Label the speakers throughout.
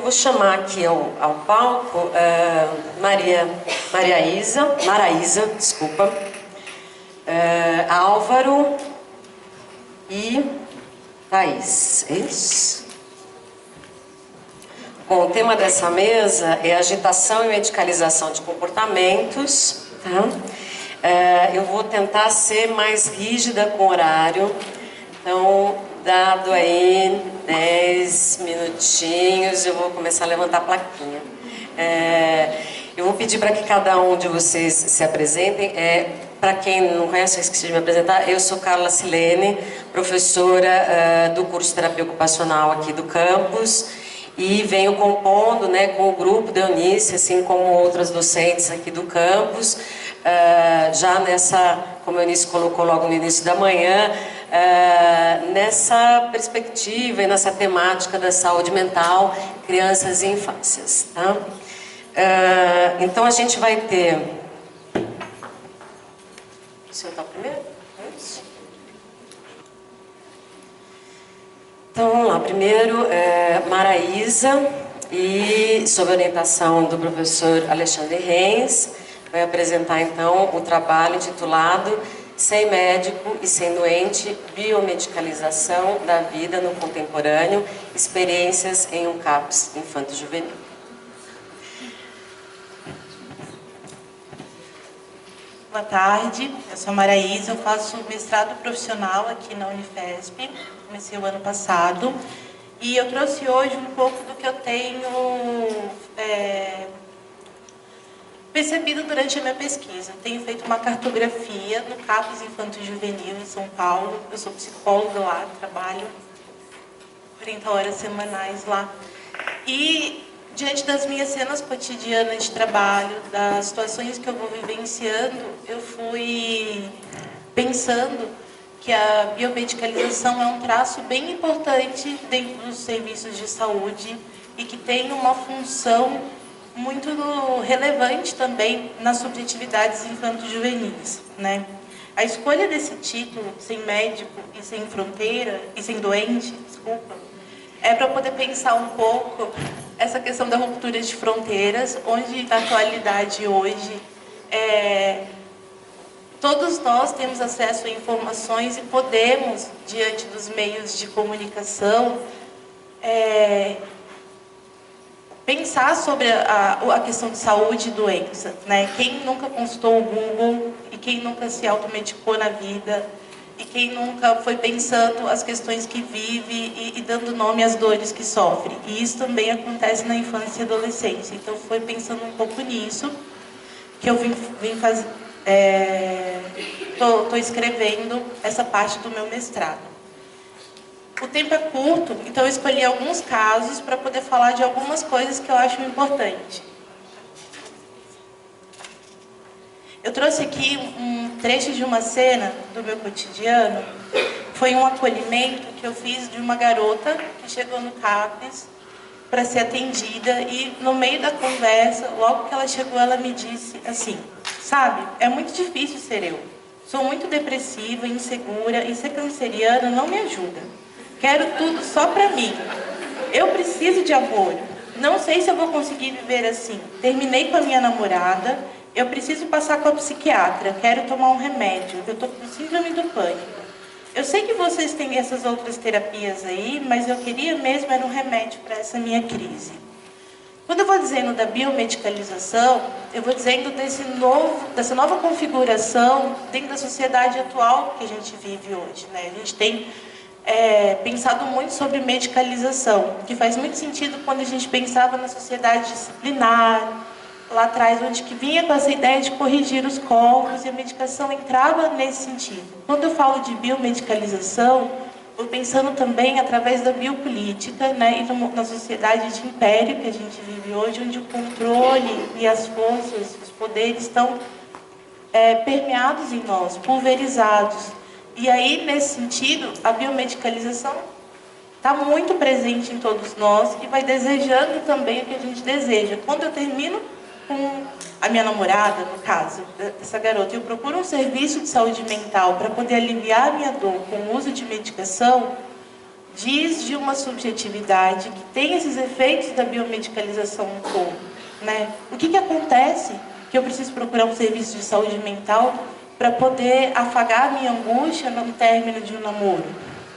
Speaker 1: eu vou chamar aqui ao palco Maraísa, desculpa, Álvaro e Thaís. É isso? Bom, o tema dessa mesa é agitação e medicalização de comportamentos. Tá? Eu vou tentar ser mais rígida com o horário. Então, dado aí 10 minutinhos, eu vou começar a levantar a plaquinha. Eu vou pedir para que cada um de vocês se apresentem. Para quem não conhece, eu esqueci de me apresentar, eu sou Carla Silene, professora do curso de terapia ocupacional aqui do campus, e venho compondo, né, com o grupo da Eunice, assim como outras docentes aqui do campus, já nessa, como a Eunice colocou logo no início da manhã, nessa perspectiva e nessa temática da saúde mental, crianças e infâncias. Tá? Então a gente vai ter... O senhor está primeiro? É isso? Então vamos lá, primeiro Maraísa, e sob orientação do professor Alexandre Reis, vai apresentar então o trabalho intitulado Sem Médico e Sem Doente, Biomedicalização da Vida no Contemporâneo, Experiências em um CAPS Infanto-Juvenil.
Speaker 2: Boa tarde, eu sou a Maraísa, eu faço mestrado profissional aqui na Unifesp, comecei o ano passado, e eu trouxe hoje um pouco do que eu tenho percebido durante a minha pesquisa. Eu tenho feito uma cartografia no CAPS Infanto-Juvenil em São Paulo, eu sou psicóloga lá, trabalho 40 horas semanais lá, e diante das minhas cenas cotidianas de trabalho, das situações que eu vou vivenciando, eu fui pensando que a biomedicalização é um traço bem importante dentro dos serviços de saúde e que tem uma função muito relevante também nas subjetividades infanto-juvenis, né? A escolha desse título, Sem Médico e Sem Fronteira, e Sem Doente, desculpa, é para poder pensar um pouco essa questão da ruptura de fronteiras, onde na atualidade hoje todos nós temos acesso a informações e podemos, diante dos meios de comunicação, pensar sobre a questão de saúde e doença, né? Quem nunca consultou o Google e quem nunca se automedicou na vida e quem nunca foi pensando as questões que vive e dando nome às dores que sofre. E isso também acontece na infância e adolescência. Então foi pensando um pouco nisso que eu vim fazer, tô escrevendo essa parte do meu mestrado. O tempo é curto, então eu escolhi alguns casos para poder falar de algumas coisas que eu acho importante. Eu trouxe aqui um trecho de uma cena do meu cotidiano. Foi um acolhimento que eu fiz de uma garota que chegou no CAPS para ser atendida e no meio da conversa, logo que ela chegou, ela me disse assim: sabe, é muito difícil ser eu. Sou muito depressiva, insegura e ser canceriana não me ajuda. Quero tudo só para mim. Eu preciso de amor. Não sei se eu vou conseguir viver assim. Terminei com a minha namorada. Eu preciso passar com a psiquiatra. Quero tomar um remédio. Eu estou com síndrome do pânico. Eu sei que vocês têm essas outras terapias aí, mas eu queria mesmo era um remédio para essa minha crise. Quando eu vou dizendo da biomedicalização, eu vou dizendo dessa nova configuração dentro da sociedade atual que a gente vive hoje, né? A gente tem pensado muito sobre medicalização, que faz muito sentido quando a gente pensava na sociedade disciplinar, lá atrás, onde que vinha com essa ideia de corrigir os corpos, e a medicação entrava nesse sentido. Quando eu falo de biomedicalização, estou pensando também através da biopolítica, né, e na sociedade de império que a gente vive hoje, onde o controle e as forças, os poderes estão permeados em nós, pulverizados. E aí, nesse sentido, a biomedicalização está muito presente em todos nós e vai desejando também o que a gente deseja. Quando eu termino com a minha namorada, no caso, dessa garota, eu procuro um serviço de saúde mental para poder aliviar a minha dor com o uso de medicação, diz de uma subjetividade que tem esses efeitos da biomedicalização no corpo, né? O que acontece que eu preciso procurar um serviço de saúde mental para poder afagar a minha angústia no término de um namoro?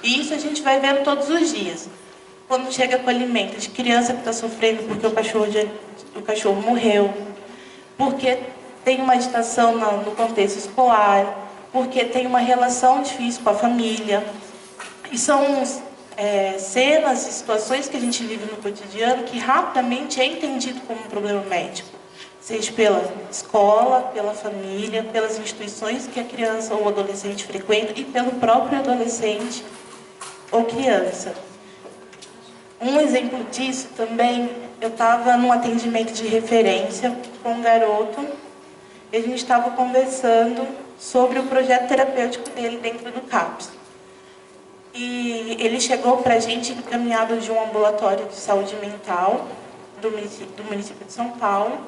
Speaker 2: E isso a gente vai vendo todos os dias. Quando chega acolhimento de criança que está sofrendo porque o cachorro morreu, porque tem uma agitação no contexto escolar, porque tem uma relação difícil com a família. E são cenas e situações que a gente vive no cotidiano que rapidamente é entendido como um problema médico, seja pela escola, pela família, pelas instituições que a criança ou o adolescente frequenta e pelo próprio adolescente ou criança. Um exemplo disso também, eu estava num atendimento de referência com um garoto e a gente estava conversando sobre o projeto terapêutico dele dentro do CAPS. E ele chegou para a gente encaminhado de um ambulatório de saúde mental do município de São Paulo.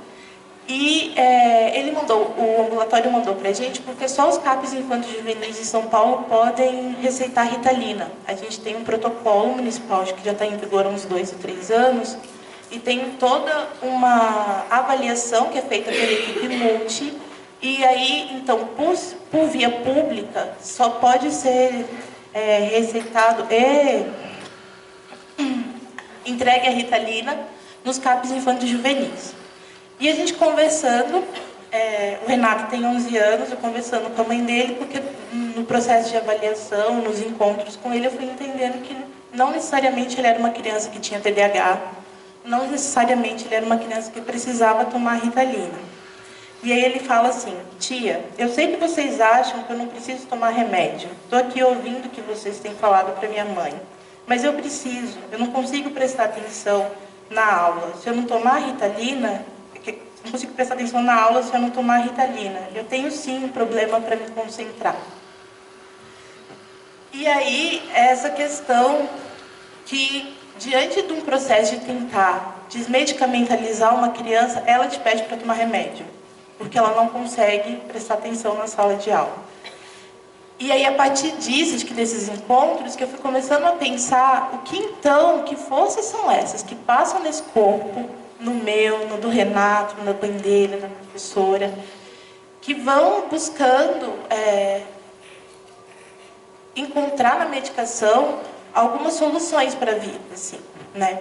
Speaker 2: E o ambulatório mandou para a gente porque só os CAPs infantos juvenis em São Paulo podem receitar Ritalina. A gente tem um protocolo municipal, acho que já está em vigor há uns 2 ou 3 anos, e tem toda uma avaliação que é feita pela equipe multi. E aí, então, por via pública, só pode ser receitado e entregue a Ritalina nos CAPs infantos juvenis. E a gente conversando, o Renato tem 11 anos, eu conversando com a mãe dele, porque no processo de avaliação, nos encontros com ele, eu fui entendendo que não necessariamente ele era uma criança que tinha TDAH, não necessariamente ele era uma criança que precisava tomar Ritalina. E aí ele fala assim: tia, eu sei que vocês acham que eu não preciso tomar remédio. Estou aqui ouvindo o que vocês têm falado para minha mãe. Mas eu preciso, eu não consigo prestar atenção na aula. Se eu não tomar Ritalina, não consigo prestar atenção na aula se eu não tomar Ritalina. Eu tenho sim um problema para me concentrar. E aí, essa questão que, diante de um processo de tentar desmedicamentalizar uma criança, ela te pede para tomar remédio, porque ela não consegue prestar atenção na sala de aula. E aí, a partir disso, desses encontros, que eu fui começando a pensar que forças são essas que passam nesse corpo, no meu, no do Renato, no da mãe dele, da professora, que vão buscando encontrar na medicação algumas soluções para a vida, assim, né?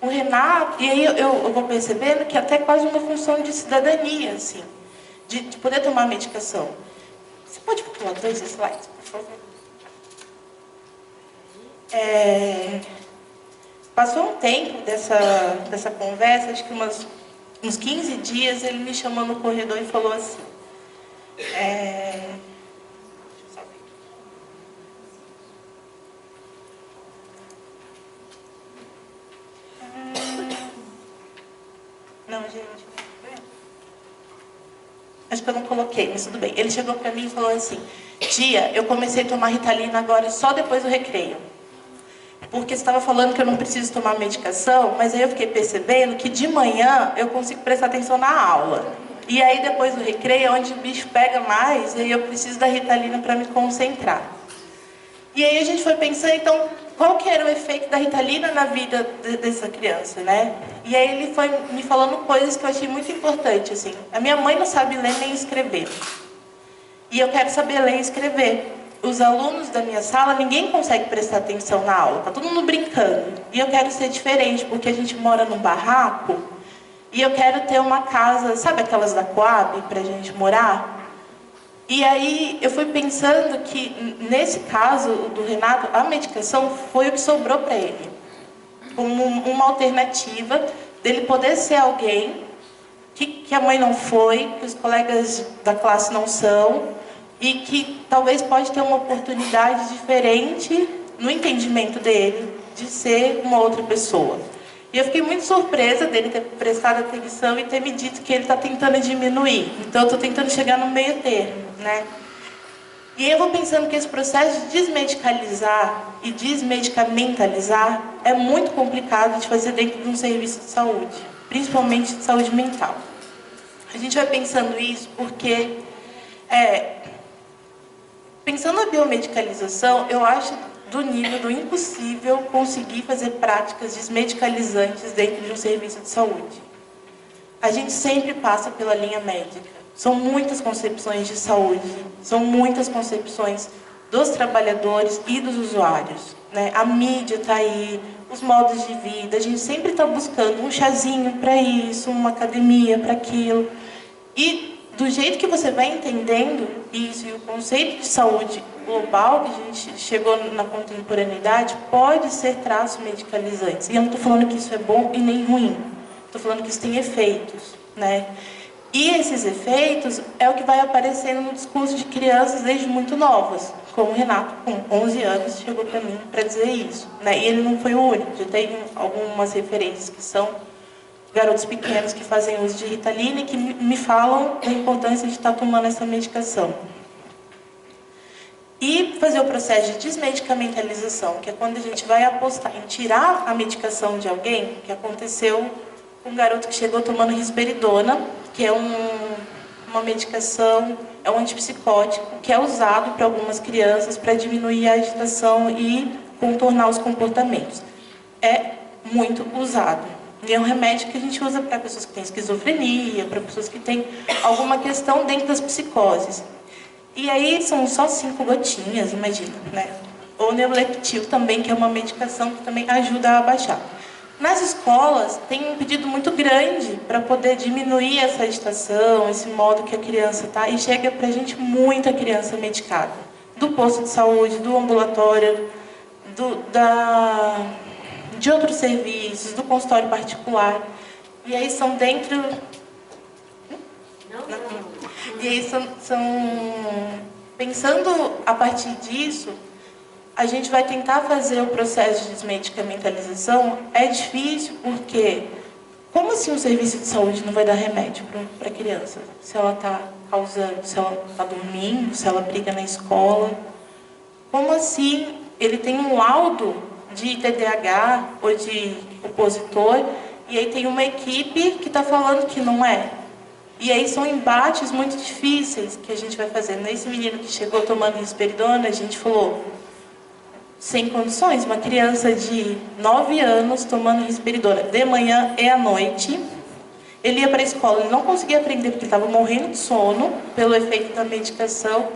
Speaker 2: O Renato, e aí eu vou percebendo que até quase uma função de cidadania, assim, de poder tomar medicação. Você pode pular 2 slides, por favor? Passou um tempo dessa conversa, acho que uns 15 dias, ele me chamou no corredor e falou assim: não, gente. Acho que eu não coloquei, mas tudo bem. Ele chegou para mim e falou assim: tia, eu comecei a tomar Ritalina agora só depois do recreio. Porque você estava falando que eu não preciso tomar medicação, mas aí eu fiquei percebendo que de manhã eu consigo prestar atenção na aula. E aí depois do recreio é onde o bicho pega mais, e aí eu preciso da Ritalina para me concentrar. E aí a gente foi pensando, então, qual que era o efeito da Ritalina na vida dessa criança, né? E aí ele foi me falando coisas que eu achei muito importantes, assim. A minha mãe não sabe ler nem escrever. E eu quero saber ler e escrever. Os alunos da minha sala, ninguém consegue prestar atenção na aula, tá todo mundo brincando. E eu quero ser diferente, porque a gente mora num barraco, e eu quero ter uma casa, sabe aquelas da Coab, pra gente morar? E aí eu fui pensando que, nesse caso do Renato, a medicação foi o que sobrou para ele. Como uma alternativa dele poder ser alguém que a mãe não foi, que os colegas da classe não são, e que talvez pode ter uma oportunidade diferente no entendimento dele de ser uma outra pessoa. E eu fiquei muito surpresa dele ter prestado atenção e ter me dito que ele está tentando diminuir. Então eu estou tentando chegar no meio termo, né? E aí eu vou pensando que esse processo de desmedicalizar e desmedicamentalizar é muito complicado de fazer dentro de um serviço de saúde, principalmente de saúde mental. A gente vai pensando isso porque Pensando na biomedicalização, eu acho do nível do impossível conseguir fazer práticas desmedicalizantes dentro de um serviço de saúde. A gente sempre passa pela linha médica. São muitas concepções de saúde, são muitas concepções dos trabalhadores e dos usuários, né? A mídia está aí, os modos de vida, a gente sempre está buscando um chazinho para isso, uma academia para aquilo. E do jeito que você vai entendendo isso e o conceito de saúde global que a gente chegou na contemporaneidade pode ser traços medicalizantes. E eu não estou falando que isso é bom e nem ruim. Estou falando que isso tem efeitos, né? E esses efeitos é o que vai aparecendo no discurso de crianças desde muito novas. Como o Renato, com 11 anos, chegou para mim para dizer isso, né? E ele não foi o único. Já tem algumas referências que são garotos pequenos que fazem uso de Ritalina e que me falam da importância de estar tomando essa medicação. E fazer o processo de desmedicamentalização, que é quando a gente vai apostar em tirar a medicação de alguém, que aconteceu com um garoto que chegou tomando risperidona, que é uma medicação, é um antipsicótico, que é usado para algumas crianças para diminuir a agitação e contornar os comportamentos. É muito usado. E é um remédio que a gente usa para pessoas que têm esquizofrenia, para pessoas que têm alguma questão dentro das psicoses. E aí são só 5 gotinhas, imagina, né? Ou Neuleptil também, que é uma medicação que também ajuda a baixar. Nas escolas, tem um pedido muito grande para poder diminuir essa agitação, esse modo que a criança está, e chega para a gente muita criança medicada. Do posto de saúde, do ambulatório, de outros serviços, do consultório particular. E aí são dentro... Não. E aí pensando a partir disso, a gente vai tentar fazer o processo de desmedicamentalização. É difícil porque, como assim um serviço de saúde não vai dar remédio para a criança? Se ela está causando, se ela está dormindo, se ela briga na escola. Como assim ele tem um laudo de TDAH ou de opositor e aí tem uma equipe que está falando que não é? E aí são embates muito difíceis que a gente vai fazendo. Esse menino que chegou tomando risperidona, a gente falou, sem condições, uma criança de 9 anos tomando risperidona de manhã e à noite. Ele ia para a escola, ele não conseguia aprender porque ele estava morrendo de sono pelo efeito da medicação.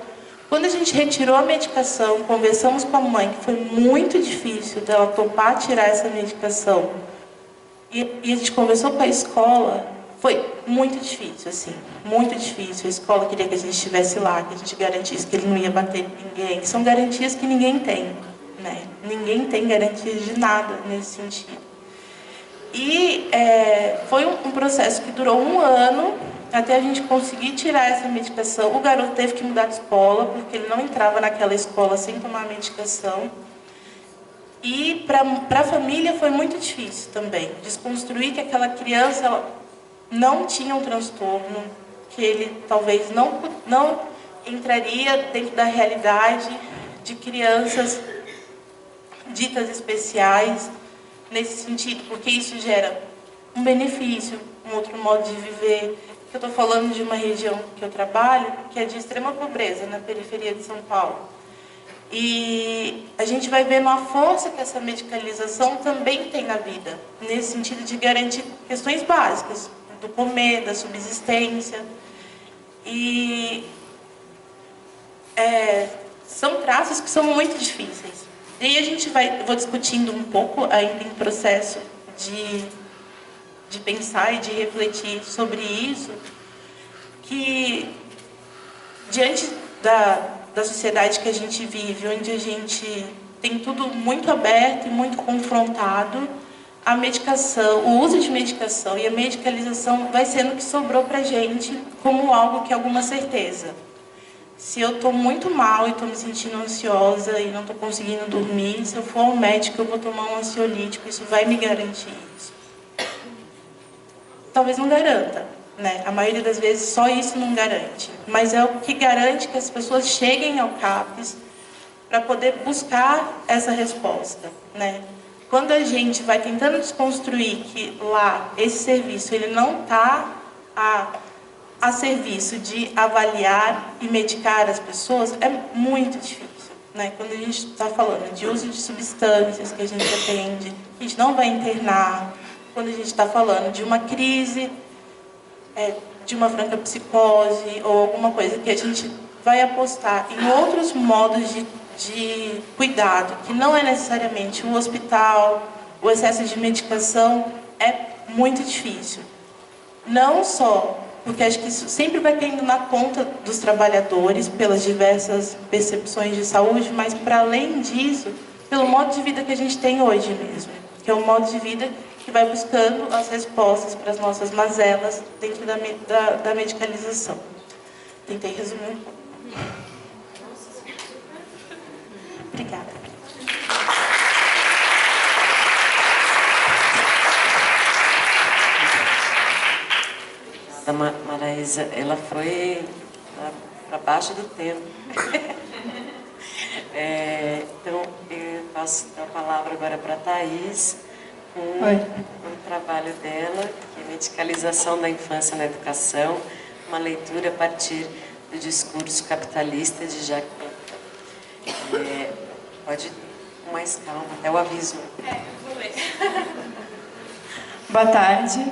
Speaker 2: Quando a gente retirou a medicação, conversamos com a mãe, que foi muito difícil dela topar tirar essa medicação. E a gente conversou com a escola. Foi muito difícil, assim, muito difícil. A escola queria que a gente estivesse lá, que a gente garantisse que ele não ia bater em ninguém. São garantias que ninguém tem, né? Ninguém tem garantias de nada nesse sentido. E foi um processo que durou 1 ano até a gente conseguir tirar essa medicação. O garoto teve que mudar de escola, porque ele não entrava naquela escola sem tomar a medicação. E para a família foi muito difícil também, desconstruir que aquela criança... ela não tinha um transtorno, que ele talvez não entraria dentro da realidade de crianças ditas especiais, nesse sentido, porque isso gera um benefício, um outro modo de viver. Eu estou falando de uma região que eu trabalho, que é de extrema pobreza, na periferia de São Paulo. E a gente vai vendo a força que essa medicalização também tem na vida, nesse sentido de garantir questões básicas, do comer, da subsistência. E são traços que são muito difíceis. E aí a gente vou discutindo um pouco, ainda em processo de pensar e de refletir sobre isso, que diante da sociedade que a gente vive, onde a gente tem tudo muito aberto e muito confrontado, a medicação, o uso de medicação e a medicalização vai sendo o que sobrou para a gente como algo que é alguma certeza. Se eu estou muito mal e estou me sentindo ansiosa e não estou conseguindo dormir, se eu for ao médico eu vou tomar um ansiolítico, isso vai me garantir isso. Talvez não garanta, né? A maioria das vezes só isso não garante. Mas é o que garante que as pessoas cheguem ao CAPS para poder buscar essa resposta, né? Quando a gente vai tentando desconstruir que lá, esse serviço, ele não está a a serviço de avaliar e medicar as pessoas é muito difícil, né? Quando a gente está falando de uso de substâncias que a gente atende, a gente não vai internar. Quando a gente está falando de uma crise, de uma franca psicose ou alguma coisa que a gente vai apostar em outros modos de cuidado, que não é necessariamente um hospital, o excesso de medicação, é muito difícil. Não só porque acho que isso sempre vai caindo na conta dos trabalhadores pelas diversas percepções de saúde, mas para além disso, pelo modo de vida que a gente tem hoje mesmo, que é um modo de vida que vai buscando as respostas para as nossas mazelas dentro da medicalização. Tentei resumir um pouco. Obrigada.
Speaker 1: A Maraísa, ela foi para baixo do tempo. Então, eu passo a palavra agora para a Thaís, com o trabalho dela, que é Medicalização da Infância na Educação, uma leitura a partir do discurso capitalista de Jacques Lacan. Pode ir com mais calma, até o aviso.
Speaker 3: Vou ler.
Speaker 4: Boa tarde.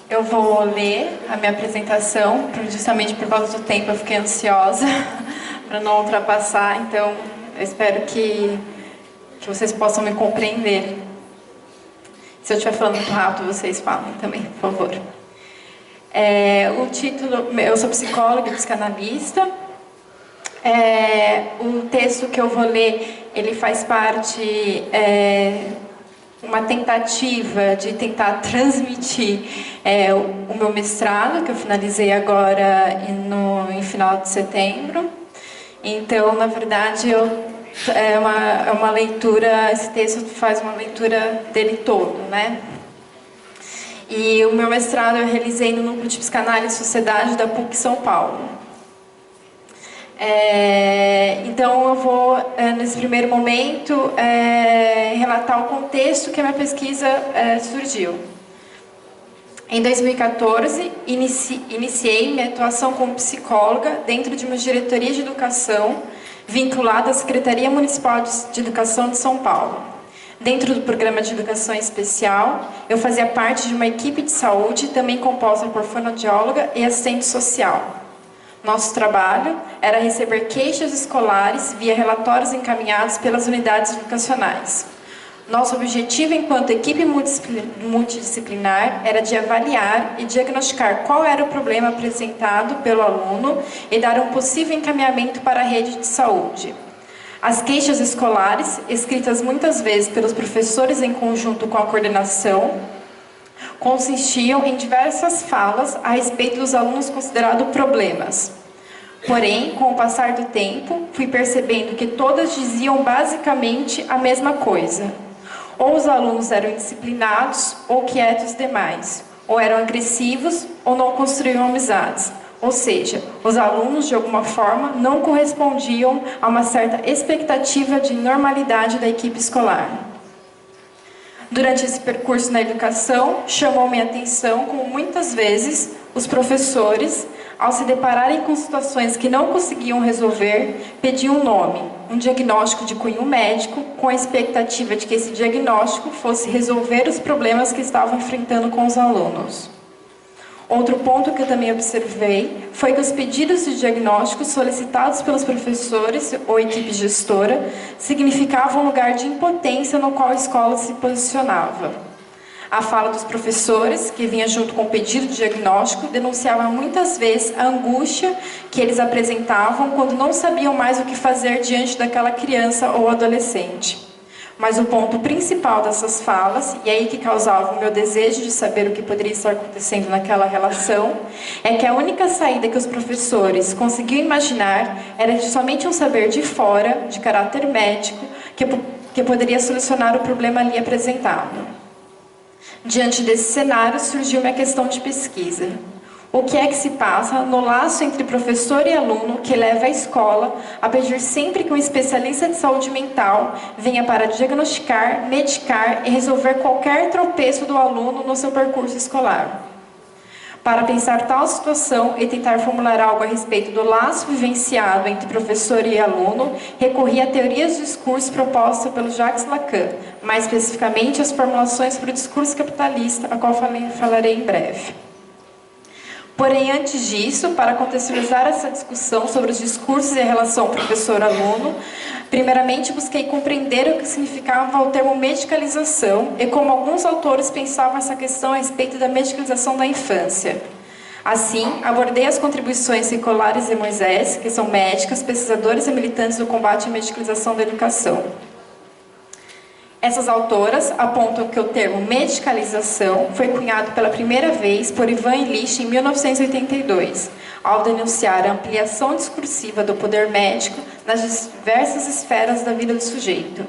Speaker 4: Eu vou ler a minha apresentação, justamente por causa do tempo eu fiquei ansiosa para não ultrapassar, então eu espero que vocês possam me compreender. Se eu estiver falando muito rápido, vocês falem também, por favor. O título, eu sou psicóloga e psicanalista. O texto que eu vou ler, ele faz parte uma tentativa de tentar transmitir o meu mestrado, que eu finalizei agora em final de setembro. Então, na verdade, é uma leitura, esse texto faz uma leitura dele todo, né? E o meu mestrado eu realizei no Núcleo de Psicanálise e Sociedade da PUC São Paulo. Então eu vou, nesse primeiro momento, relatar o contexto que a minha pesquisa surgiu. Em 2014, iniciei minha atuação como psicóloga dentro de uma diretoria de educação vinculada à Secretaria Municipal de Educação de São Paulo. Dentro do programa de educação especial, eu fazia parte de uma equipe de saúde, também composta por fonoaudióloga e assistente social. Nosso trabalho era receber queixas escolares via relatórios encaminhados pelas unidades educacionais. Nosso objetivo enquanto equipe multidisciplinar era de avaliar e diagnosticar qual era o problema apresentado pelo aluno e dar um possível encaminhamento para a rede de saúde. As queixas escolares, escritas muitas vezes pelos professores em conjunto com a coordenação, consistiam em diversas falas a respeito dos alunos considerados problemas. Porém, com o passar do tempo, fui percebendo que todas diziam basicamente a mesma coisa. Ou os alunos eram indisciplinados ou quietos demais, ou eram agressivos ou não construíam amizades. Ou seja, os alunos, de alguma forma, não correspondiam a uma certa expectativa de normalidade da equipe escolar. Durante esse percurso na educação, chamou minha atenção como muitas vezes os professores, ao se depararem com situações que não conseguiam resolver, pediam um nome, um diagnóstico de cunho médico, com a expectativa de que esse diagnóstico fosse resolver os problemas que estavam enfrentando com os alunos. Outro ponto que eu também observei foi que os pedidos de diagnóstico solicitados pelos professores ou equipe gestora significavam um lugar de impotência no qual a escola se posicionava. A fala dos professores, que vinha junto com o pedido de diagnóstico, denunciava muitas vezes a angústia que eles apresentavam quando não sabiam mais o que fazer diante daquela criança ou adolescente. Mas o ponto principal dessas falas, e aí que causava o meu desejo de saber o que poderia estar acontecendo naquela relação, é que a única saída que os professores conseguiam imaginar era de somente um saber de fora, de caráter médico, que poderia solucionar o problema ali apresentado. Diante desse cenário, surgiu minha questão de pesquisa. O que é que se passa no laço entre professor e aluno que leva a escola a pedir sempre que um especialista de saúde mental venha para diagnosticar, medicar e resolver qualquer tropeço do aluno no seu percurso escolar? Para pensar tal situação e tentar formular algo a respeito do laço vivenciado entre professor e aluno, recorri a teorias do discurso proposta pelo Jacques Lacan, mais especificamente as formulações sobre o discurso capitalista, a qual falarei em breve. Porém, antes disso, para contextualizar essa discussão sobre os discursos e a relação professor-aluno, primeiramente busquei compreender o que significava o termo medicalização e como alguns autores pensavam essa questão a respeito da medicalização da infância. Assim, abordei as contribuições circulares de Moisés, que são médicas, pesquisadores e militantes do combate à medicalização da educação. Essas autoras apontam que o termo medicalização foi cunhado pela primeira vez por Ivan Illich em 1982, ao denunciar a ampliação discursiva do poder médico nas diversas esferas da vida do sujeito.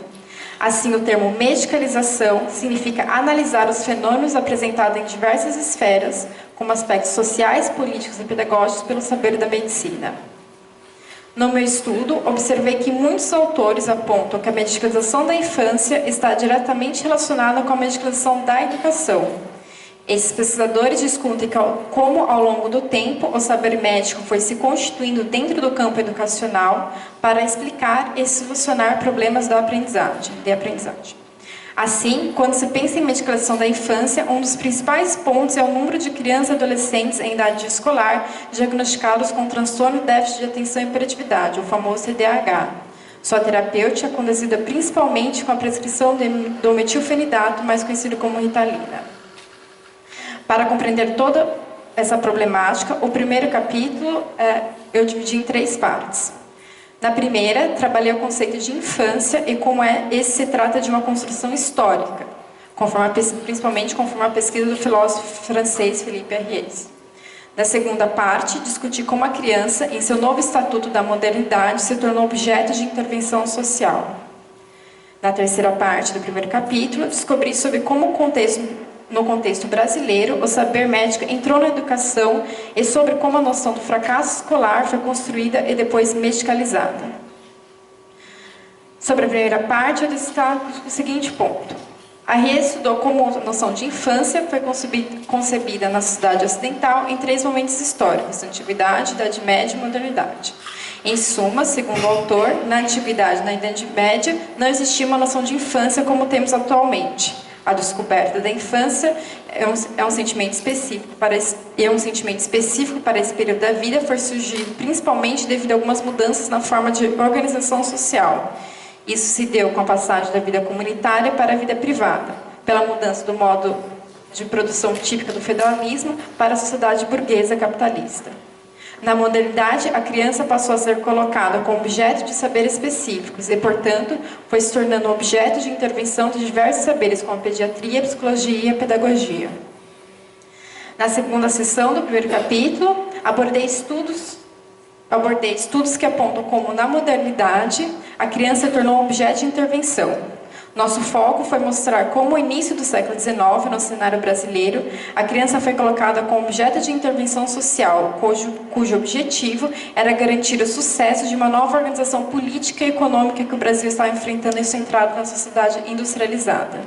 Speaker 4: Assim, o termo medicalização significa analisar os fenômenos apresentados em diversas esferas, como aspectos sociais, políticos e pedagógicos pelo saber da medicina. No meu estudo, observei que muitos autores apontam que a medicalização da infância está diretamente relacionada com a medicalização da educação. Esses pesquisadores discutem como, ao longo do tempo, o saber médico foi se constituindo dentro do campo educacional para explicar e solucionar problemas de aprendizagem. Assim, quando se pensa em medicalização da infância, um dos principais pontos é o número de crianças e adolescentes em idade escolar diagnosticados com transtorno de déficit de atenção e hiperatividade, o famoso TDAH. Sua terapêutica é conduzida principalmente com a prescrição do metilfenidato, mais conhecido como Ritalina. Para compreender toda essa problemática, o primeiro capítulo eu dividi em 3 partes. Na primeira, trabalhei o conceito de infância e como esse se trata de uma construção histórica, principalmente conforme a pesquisa do filósofo francês Philippe Ariès. Na segunda parte, discuti como a criança, em seu novo estatuto da modernidade, se tornou objeto de intervenção social. Na terceira parte do primeiro capítulo, descobri sobre como no contexto brasileiro, o saber médico entrou na educação e sobre como a noção do fracasso escolar foi construída e depois medicalizada. Sobre a primeira parte, eu destaco o seguinte ponto. Ariès estudou como a noção de infância foi concebida na sociedade ocidental em 3 momentos históricos: Antiguidade, Idade Média e Modernidade. Em suma, segundo o autor, na Antiguidade e na Idade Média não existia uma noção de infância como temos atualmente. A descoberta da infância é um sentimento específico para esse período da vida, foi surgido principalmente devido a algumas mudanças na forma de organização social. Isso se deu com a passagem da vida comunitária para a vida privada, pela mudança do modo de produção típica do feudalismo para a sociedade burguesa capitalista. Na modernidade, a criança passou a ser colocada como objeto de saberes específicos e, portanto, foi se tornando objeto de intervenção de diversos saberes, como a pediatria, a psicologia e a pedagogia. Na segunda sessão do primeiro capítulo, abordei estudos que apontam como, na modernidade, a criança se tornou um objeto de intervenção. Nosso foco foi mostrar como, no início do século XIX, no cenário brasileiro, a criança foi colocada como objeto de intervenção social, cujo objetivo era garantir o sucesso de uma nova organização política e econômica que o Brasil estava enfrentando em sua entrada na sociedade industrializada.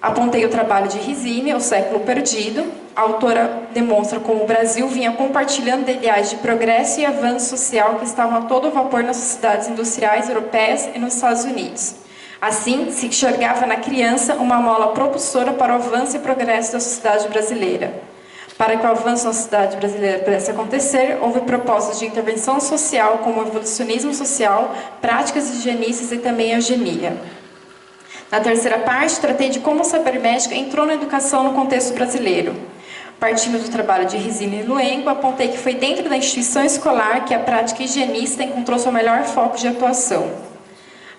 Speaker 4: Apontei o trabalho de Rizzini, O Século Perdido. A autora demonstra como o Brasil vinha compartilhando de ideais de progresso e avanço social que estavam a todo vapor nas sociedades industriais europeias e nos Estados Unidos. Assim, se enxergava na criança uma mola propulsora para o avanço e progresso da sociedade brasileira. Para que o avanço na sociedade brasileira pudesse acontecer, houve propostas de intervenção social, como o evolucionismo social, práticas higienistas e também a eugenia. Na terceira parte, tratei de como o saber médico entrou na educação no contexto brasileiro. Partindo do trabalho de Rizzini e Luengo, apontei que foi dentro da instituição escolar que a prática higienista encontrou seu melhor foco de atuação.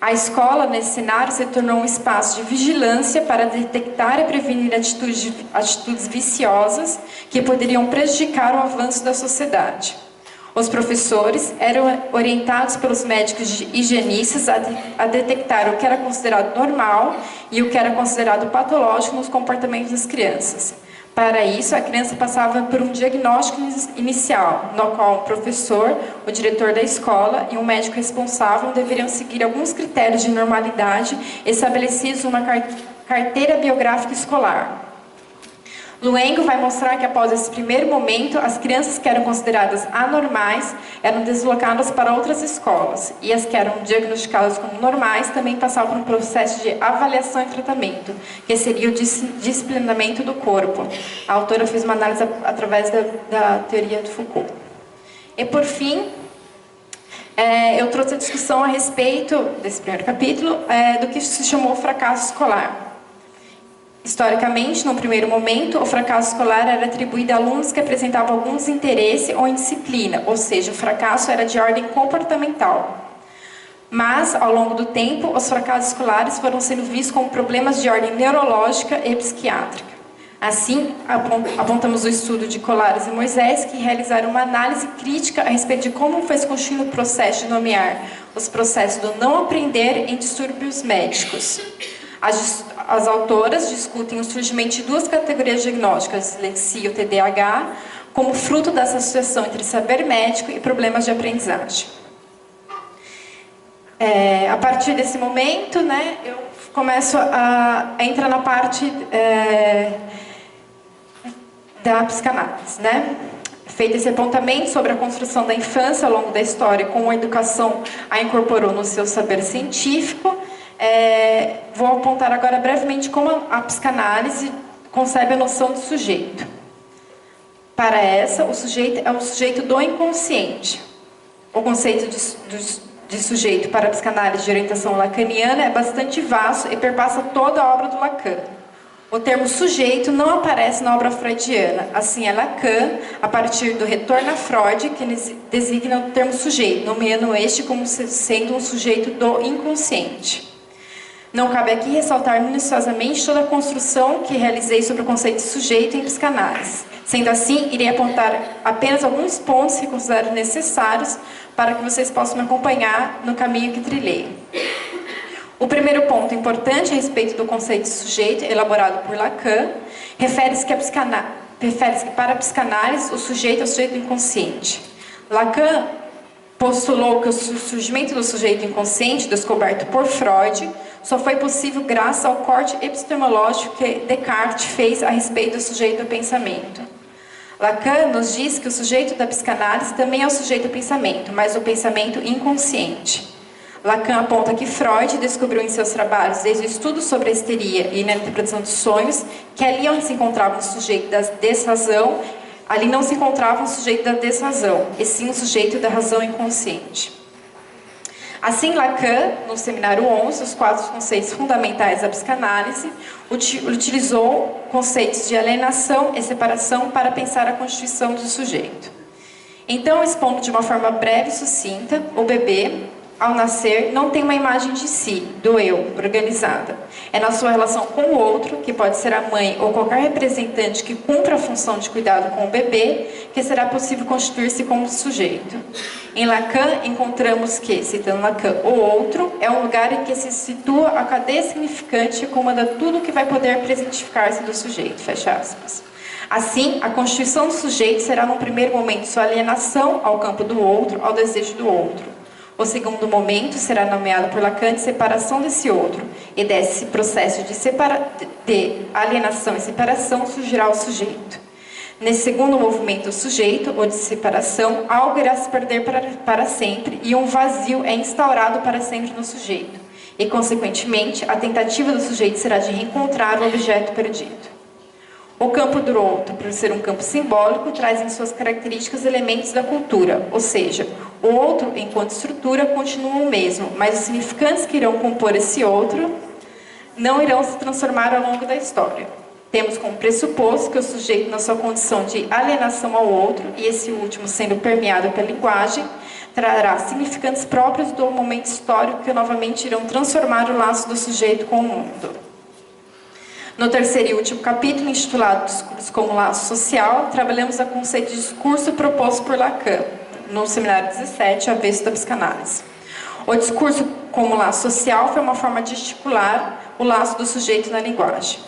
Speaker 4: A escola, nesse cenário, se tornou um espaço de vigilância para detectar e prevenir atitudes viciosas que poderiam prejudicar o avanço da sociedade. Os professores eram orientados pelos médicos higienistas a detectar o que era considerado normal e o que era considerado patológico nos comportamentos das crianças. Para isso, a criança passava por um diagnóstico inicial, no qual o professor, o diretor da escola e um médico responsável deveriam seguir alguns critérios de normalidade estabelecidos numa carteira biográfica escolar. Luengo vai mostrar que após esse primeiro momento, as crianças que eram consideradas anormais eram deslocadas para outras escolas, e as que eram diagnosticadas como normais também passavam por um processo de avaliação e tratamento, que seria o disciplinamento do corpo. A autora fez uma análise através da teoria de Foucault. E por fim, eu trouxe a discussão a respeito desse primeiro capítulo, do que se chamou fracasso escolar. Historicamente, no primeiro momento, o fracasso escolar era atribuído a alunos que apresentavam algum desinteresse ou indisciplina, ou seja, o fracasso era de ordem comportamental. Mas, ao longo do tempo, os fracassos escolares foram sendo vistos como problemas de ordem neurológica e psiquiátrica. Assim, apontamos o estudo de Colares e Moisés, que realizaram uma análise crítica a respeito de como foi se constituindo o processo de nomear os processos do não aprender em distúrbios médicos. As autoras discutem o surgimento de duas categorias diagnósticas, dislexia e o TDAH, como fruto dessa associação entre saber médico e problemas de aprendizagem. A partir desse momento, né, eu começo a entrar na parte da psicanálise, né? Feito esse apontamento sobre a construção da infância ao longo da história, como a educação a incorporou no seu saber científico, vou apontar agora brevemente como a psicanálise concebe a noção de sujeito. Para essa, o sujeito é o sujeito do inconsciente. O conceito de sujeito para a psicanálise de orientação lacaniana é bastante vasto e perpassa toda a obra do Lacan. O termo sujeito não aparece na obra freudiana. Assim, é Lacan, a partir do retorno a Freud, que designa o termo sujeito, nomeando este como sendo um sujeito do inconsciente. Não cabe aqui ressaltar minuciosamente toda a construção que realizei sobre o conceito de sujeito em psicanálise. Sendo assim, irei apontar apenas alguns pontos que considero necessários para que vocês possam me acompanhar no caminho que trilhei. O primeiro ponto importante a respeito do conceito de sujeito, elaborado por Lacan, refere-se que para a psicanálise o sujeito é o sujeito inconsciente. Lacan postulou que o surgimento do sujeito inconsciente, descoberto por Freud, só foi possível graças ao corte epistemológico que Descartes fez a respeito do sujeito do pensamento. Lacan nos diz que o sujeito da psicanálise também é o sujeito do pensamento, mas o pensamento inconsciente. Lacan aponta que Freud descobriu em seus trabalhos, desde o estudo sobre a histeria e na interpretação dos sonhos, que ali onde se encontrava o sujeito da desrazão, ali não se encontrava o sujeito da desrazão, e sim o sujeito da razão inconsciente. Assim, Lacan, no seminário 11, os 4 conceitos fundamentais da psicanálise, utilizou conceitos de alienação e separação para pensar a constituição do sujeito. Então, expondo de uma forma breve e sucinta, o bebê, ao nascer, não tem uma imagem de si, do eu, organizada. É na sua relação com o outro, que pode ser a mãe ou qualquer representante que cumpra a função de cuidado com o bebê, que será possível constituir-se como sujeito. Em Lacan, encontramos que, citando Lacan, o outro é um lugar em que se situa a cadeia significante e comanda tudo o que vai poder presentificar-se do sujeito. Fecha aspas. Assim, a constituição do sujeito será, num primeiro momento, sua alienação ao campo do outro, ao desejo do outro. O segundo momento será nomeado por Lacan de separação desse outro, e desse processo de alienação e separação surgirá o sujeito. Nesse segundo movimento do sujeito, ou de separação, algo irá se perder para sempre e um vazio é instaurado para sempre no sujeito. E, consequentemente, a tentativa do sujeito será de reencontrar o objeto perdido. O campo do outro, por ser um campo simbólico, traz em suas características elementos da cultura, ou seja, o outro, enquanto estrutura, continua o mesmo, mas os significantes que irão compor esse outro não irão se transformar ao longo da história. Temos como pressuposto que o sujeito, na sua condição de alienação ao outro, e esse último sendo permeado pela linguagem, trará significantes próprios do momento histórico que novamente irão transformar o laço do sujeito com o mundo. No terceiro e último capítulo, intitulado Discurso como Laço Social, trabalhamos o conceito de discurso proposto por Lacan, no seminário 17, Avesso da Psicanálise. O discurso como laço social foi uma forma de articular o laço do sujeito na linguagem.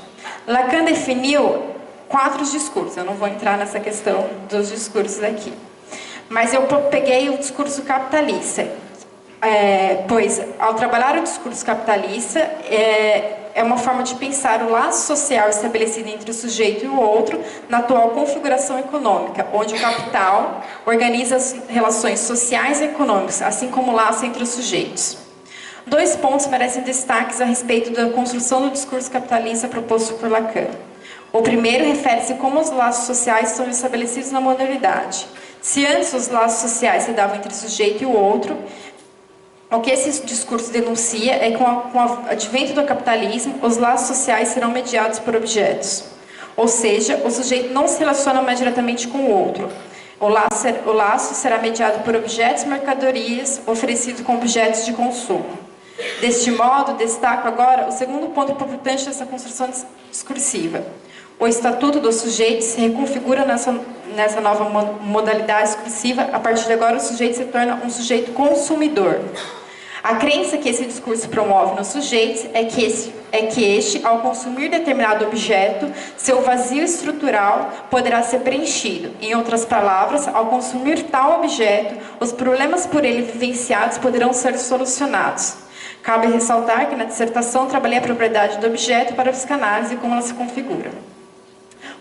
Speaker 4: Lacan definiu 4 discursos. Eu não vou entrar nessa questão dos discursos aqui. Mas eu peguei o discurso capitalista. Pois, ao trabalhar o discurso capitalista, é uma forma de pensar o laço social estabelecido entre o sujeito e o outro na atual configuração econômica, onde o capital organiza as relações sociais e econômicas, assim como o laço entre os sujeitos. 2 pontos merecem destaques a respeito da construção do discurso capitalista proposto por Lacan. O primeiro refere-se a como os laços sociais são estabelecidos na modernidade. Se antes os laços sociais se davam entre o sujeito e o outro, o que esse discurso denuncia é que com o advento do capitalismo, os laços sociais serão mediados por objetos. Ou seja, o sujeito não se relaciona mais diretamente com o outro. O laço será mediado por objetos e mercadorias oferecidos como objetos de consumo. Deste modo, destaco agora o segundo ponto importante dessa construção discursiva. O estatuto do sujeito se reconfigura nessa nova modalidade discursiva. A partir de agora, o sujeito se torna um sujeito consumidor. A crença que esse discurso promove nos sujeitos é que este, ao consumir determinado objeto, seu vazio estrutural poderá ser preenchido. Em outras palavras, ao consumir tal objeto, os problemas por ele vivenciados poderão ser solucionados. Cabe ressaltar que na dissertação trabalhei a propriedade do objeto para a psicanálise e como ela se configura.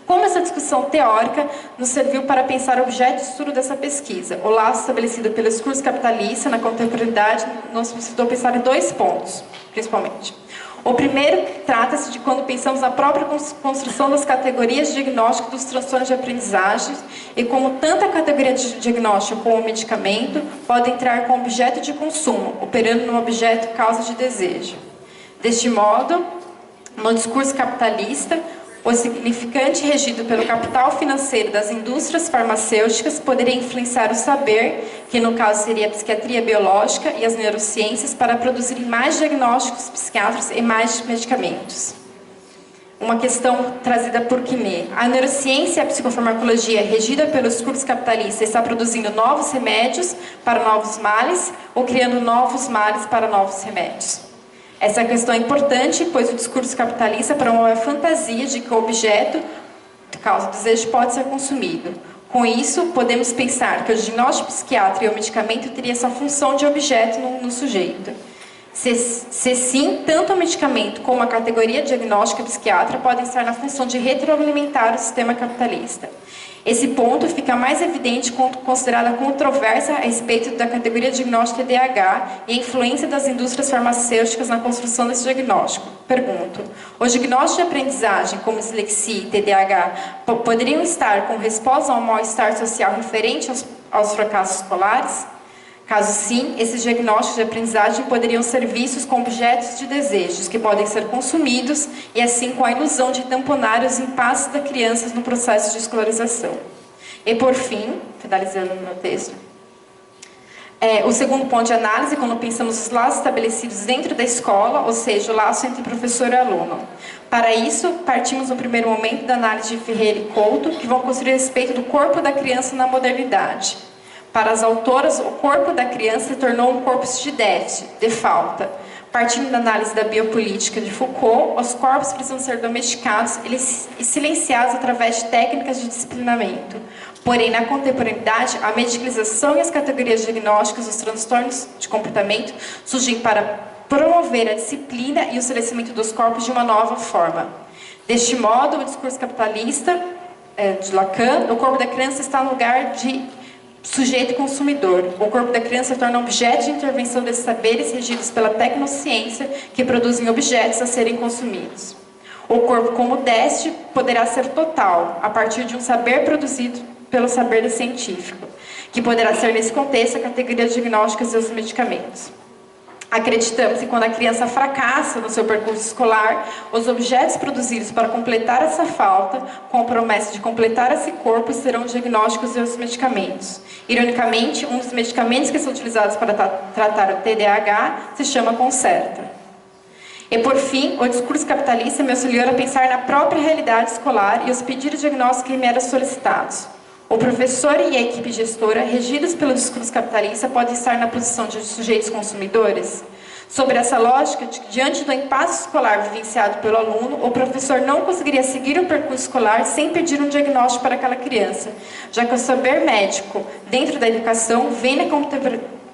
Speaker 4: Como essa discussão teórica nos serviu para pensar o objeto de estudo dessa pesquisa? O laço estabelecido pelo discurso capitalista na contemporaneidade nos possibilitou pensar em 2 pontos, principalmente. O primeiro trata-se de quando pensamos na própria construção das categorias de diagnóstico dos transtornos de aprendizagem e como tanto a categoria de diagnóstico como o medicamento podem entrar como objeto de consumo, operando no objeto causa de desejo. Deste modo, no discurso capitalista, o significante regido pelo capital financeiro das indústrias farmacêuticas poderia influenciar o saber, que no caso seria a psiquiatria biológica e as neurociências, para produzirem mais diagnósticos psiquiátricos e mais medicamentos. Uma questão trazida por Quinet. A neurociência e a psicofarmacologia, regida pelo discurso capitalista, está produzindo novos remédios para novos males ou criando novos males para novos remédios? Essa questão é importante, pois o discurso capitalista promove a fantasia de que o objeto, causa do desejo, pode ser consumido. Com isso, podemos pensar que o diagnóstico psiquiátrico e o medicamento teriam essa função de objeto no sujeito. Se sim, tanto o medicamento como a categoria diagnóstica psiquiátrica podem estar na função de retroalimentar o sistema capitalista. Esse ponto fica mais evidente quando considerada a controvérsia a respeito da categoria diagnóstica TDAH e a influência das indústrias farmacêuticas na construção desse diagnóstico. Pergunto, os diagnósticos de aprendizagem, como dislexia e TDAH, poderiam estar com resposta ao mal-estar social referente aos fracassos escolares? Caso sim, esses diagnósticos de aprendizagem poderiam ser vistos como objetos de desejos que podem ser consumidos e assim com a ilusão de tamponar os impasses das crianças no processo de escolarização. E por fim, finalizando o meu texto, o segundo ponto de análise, quando pensamos os laços estabelecidos dentro da escola, ou seja, o laço entre professor e aluno. Para isso, partimos no primeiro momento da análise de Ferreira e Couto, que vão construir a respeito do corpo da criança na modernidade. Para as autoras, o corpo da criança se tornou um corpo de déficit, de falta. Partindo da análise da biopolítica de Foucault, os corpos precisam ser domesticados e silenciados através de técnicas de disciplinamento. Porém, na contemporaneidade, a medicalização e as categorias diagnósticas dos transtornos de comportamento surgem para promover a disciplina e o silenciamento dos corpos de uma nova forma. Deste modo, o discurso capitalista de Lacan, o corpo da criança está no lugar de sujeito consumidor. O corpo da criança se torna objeto de intervenção desses saberes regidos pela tecnociência que produzem objetos a serem consumidos. O corpo como déficit poderá ser total, a partir de um saber produzido pelo saber científico, que poderá ser nesse contexto a categoria de diagnósticos e os medicamentos. Acreditamos que quando a criança fracassa no seu percurso escolar, os objetos produzidos para completar essa falta, com a promessa de completar esse corpo, serão os diagnósticos e os medicamentos. Ironicamente, um dos medicamentos que são utilizados para tratar o TDAH se chama Concerta. E por fim, o discurso capitalista me auxiliou a pensar na própria realidade escolar e os pedidos diagnósticos que me eram solicitados. O professor e a equipe gestora, regidos pelo discurso capitalista, podem estar na posição de sujeitos consumidores? Sobre essa lógica, diante do impasse escolar vivenciado pelo aluno, o professor não conseguiria seguir o percurso escolar sem pedir um diagnóstico para aquela criança, já que o saber médico dentro da educação vem na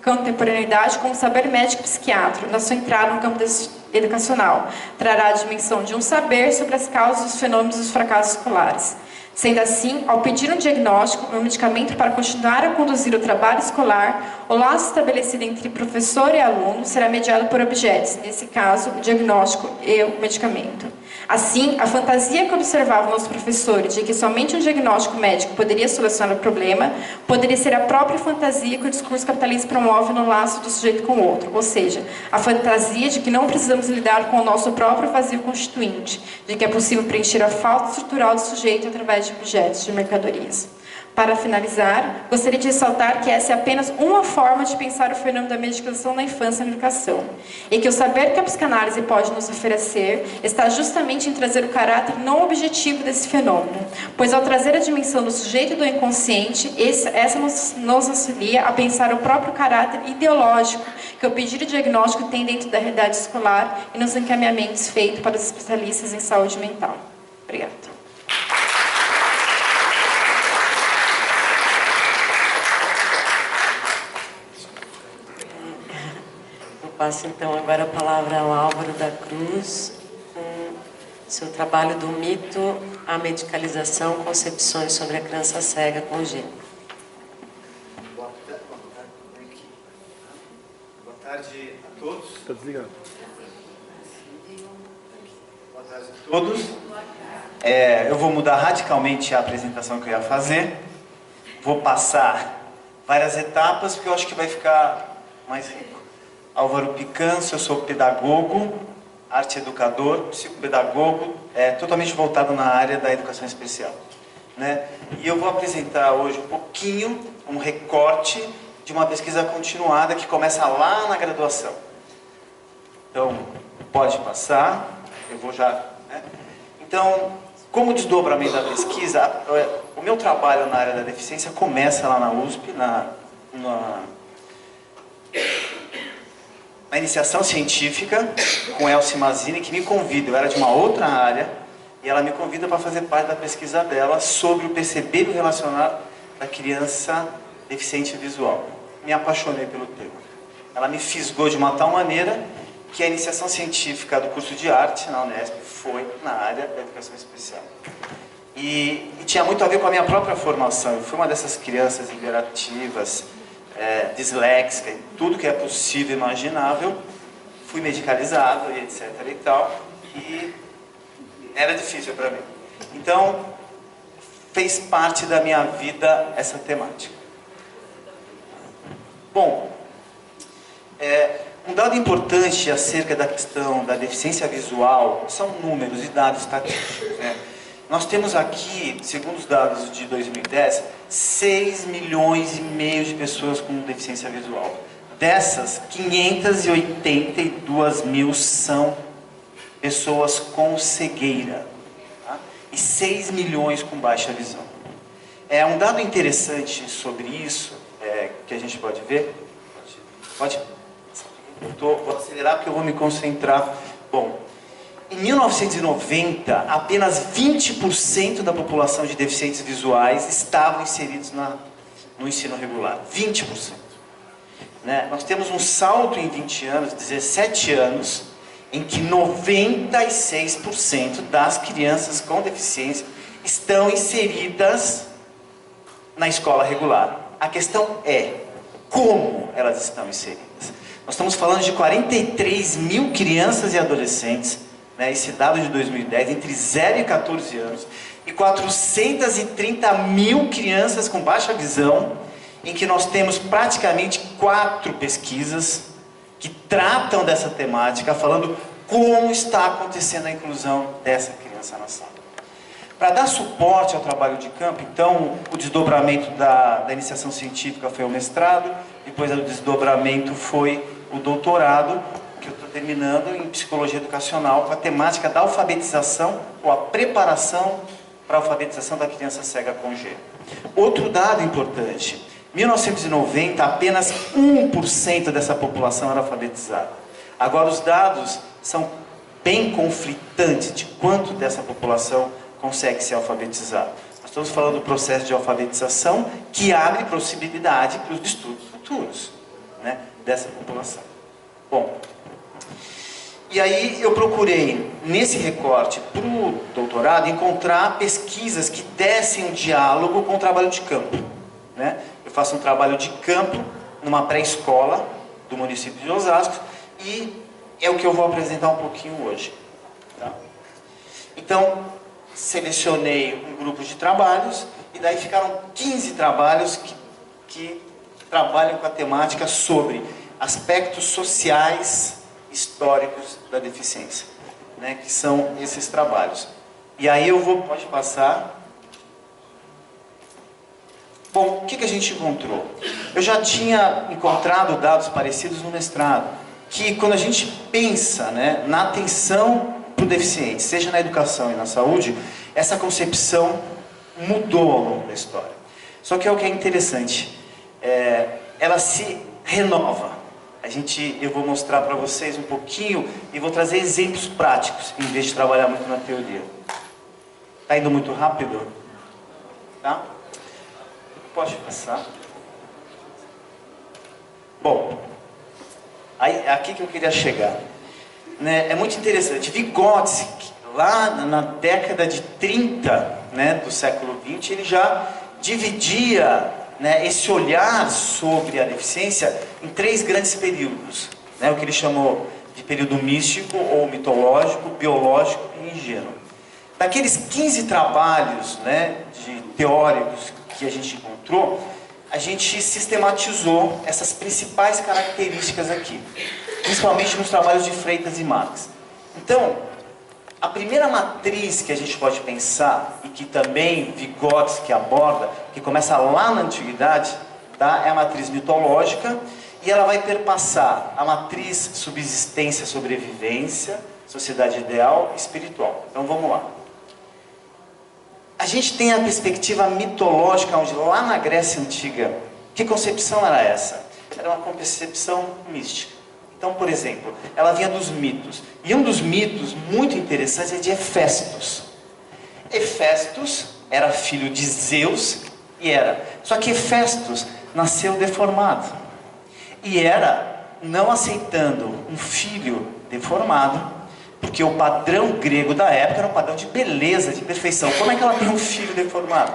Speaker 4: contemporaneidade como saber médico psiquiátrico, na sua entrada no campo educacional. Trará a dimensão de um saber sobre as causas dos fenômenos dos fracassos escolares. Sendo assim, ao pedir um diagnóstico, um medicamento para continuar a conduzir o trabalho escolar, o laço estabelecido entre professor e aluno será mediado por objetos, nesse caso, o diagnóstico e o medicamento. Assim, a fantasia que observavam os professores de que somente um diagnóstico médico poderia solucionar o problema, poderia ser a própria fantasia que o discurso capitalista promove no laço do sujeito com o outro, ou seja, a fantasia de que não precisamos lidar com o nosso próprio vazio constituinte, de que é possível preencher a falta estrutural do sujeito através de objetos, de mercadorias. Para finalizar, gostaria de ressaltar que essa é apenas uma forma de pensar o fenômeno da medicalização na infância e na educação, e que o saber que a psicanálise pode nos oferecer está justamente em trazer o caráter não objetivo desse fenômeno, pois ao trazer a dimensão do sujeito e do inconsciente, essa nos auxilia a pensar o próprio caráter ideológico que o pedido diagnóstico tem dentro da realidade escolar e nos encaminhamentos feitos para os especialistas em saúde mental. Obrigada.
Speaker 1: Passo então agora a palavra ao Álvaro da Cruz, com seu trabalho do mito à medicalização, concepções sobre a criança cega com G.
Speaker 3: Boa tarde a todos. Está desligado. Boa tarde a todos. Eu vou mudar radicalmente a apresentação que eu ia fazer. Vou passar várias etapas, porque eu acho que vai ficar mais rico. Álvaro Picanço, eu sou pedagogo, arte educador, psicopedagogo, totalmente voltado na área da educação especial, né? E eu vou apresentar hoje um pouquinho, um recorte de uma pesquisa continuada que começa lá na graduação. Então, pode passar, eu vou já... né? Então, como desdobramento da pesquisa, o meu trabalho na área da deficiência começa lá na USP, na iniciação científica com Elsie Mazzini, que me convida, eu era de uma outra área, e ela me convida para fazer parte da pesquisa dela sobre o perceber e o relacionar da criança deficiente visual. Me apaixonei pelo tema. Ela me fisgou de uma tal maneira que a iniciação científica do curso de arte na Unesp foi na área da educação especial. E tinha muito a ver com a minha própria formação. Eu fui uma dessas crianças hiperativas, disléxica, tudo que é possível e imaginável, fui medicalizado e etc e tal, e era difícil para mim. Então, fez parte da minha vida essa temática. Bom, um dado importante acerca da questão da deficiência visual são números e dados estatísticos, né? Nós temos aqui, segundo os dados de 2010, 6 milhões e meio de pessoas com deficiência visual. Dessas, 582 mil são pessoas com cegueira, tá? E 6 milhões com baixa visão. Um dado interessante sobre isso, que a gente pode ver, pode vou acelerar porque eu vou me concentrar. Bom, em 1990, apenas 20% da população de deficientes visuais estavam inseridos no ensino regular. 20%. Né? Nós temos um salto em 20 anos, 17 anos, em que 96% das crianças com deficiência estão inseridas na escola regular. A questão é como elas estão inseridas. Nós estamos falando de 43 mil crianças e adolescentes, né, esse dado de 2010, entre 0 e 14 anos, e 430 mil crianças com baixa visão, em que nós temos praticamente 4 pesquisas que tratam dessa temática, falando como está acontecendo a inclusão dessa criança na sala. Para dar suporte ao trabalho de campo, então, o desdobramento da iniciação científica foi o mestrado, depois o desdobramento foi o doutorado, que eu estou terminando em psicologia educacional, com a temática da alfabetização, ou a preparação para a alfabetização da criança cega com G. Outro dado importante, em 1990, apenas 1% dessa população era alfabetizada. Agora, os dados são bem conflitantes de quanto dessa população consegue ser alfabetizado. Nós estamos falando do processo de alfabetização que abre possibilidade para os estudos futuros, né, dessa população. Bom, e aí eu procurei, nesse recorte para o doutorado, encontrar pesquisas que dessem um diálogo com o trabalho de campo, né? Eu faço um trabalho de campo numa pré-escola do município de Osasco e é o que eu vou apresentar um pouquinho hoje. Tá? Então, selecionei um grupo de trabalhos e daí ficaram 15 trabalhos que trabalham com a temática sobre aspectos sociais históricos da deficiência, né, que são esses trabalhos. E aí pode passar. Bom, o que a gente encontrou? Eu já tinha encontrado dados parecidos no mestrado, que quando a gente pensa, né, na atenção para o deficiente, seja na educação e na saúde, essa concepção mudou ao longo da história. Só que é o que é interessante, ela se renova. Eu vou mostrar para vocês um pouquinho e vou trazer exemplos práticos, em vez de trabalhar muito na teoria. Está indo muito rápido? Tá? Pode passar. Bom, aqui que eu queria chegar. Né, é muito interessante. Vygotsky, lá na década de 30, né, do século XX, ele já dividia, né, esse olhar sobre a deficiência em 3 grandes períodos, né, o que ele chamou de período místico ou mitológico, biológico e ingênuo. Daqueles 15 trabalhos, né, de teóricos que a gente encontrou, a gente sistematizou essas principais características aqui, principalmente nos trabalhos de Freitas e Marx. Então, a primeira matriz que a gente pode pensar, e que também Vygotsky aborda, que começa lá na Antiguidade, tá? É a matriz mitológica, e ela vai perpassar a matriz subsistência-sobrevivência, sociedade ideal e espiritual. Então vamos lá. A gente tem a perspectiva mitológica, onde lá na Grécia Antiga, que concepção era essa? Era uma concepção mística. Então, por exemplo, ela vinha dos mitos. E um dos mitos muito interessantes é de Hefestos. Hefestos era filho de Zeus Só que Hefestos nasceu deformado. E não aceitando um filho deformado, porque o padrão grego da época era um padrão de beleza, de perfeição. Como é que ela tem um filho deformado?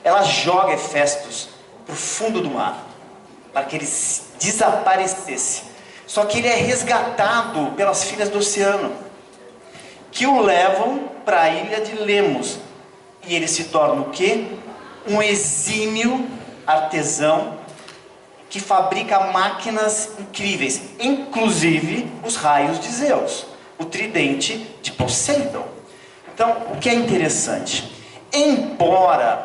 Speaker 3: Ela joga Hefestos para o fundo do mar, para que ele desaparecesse. Só que ele é resgatado pelas filhas do oceano, que o levam para a ilha de Lemos. E ele se torna o quê? Um exímio artesão que fabrica máquinas incríveis, inclusive os raios de Zeus, o tridente de Poseidon. Então, o que é interessante? Embora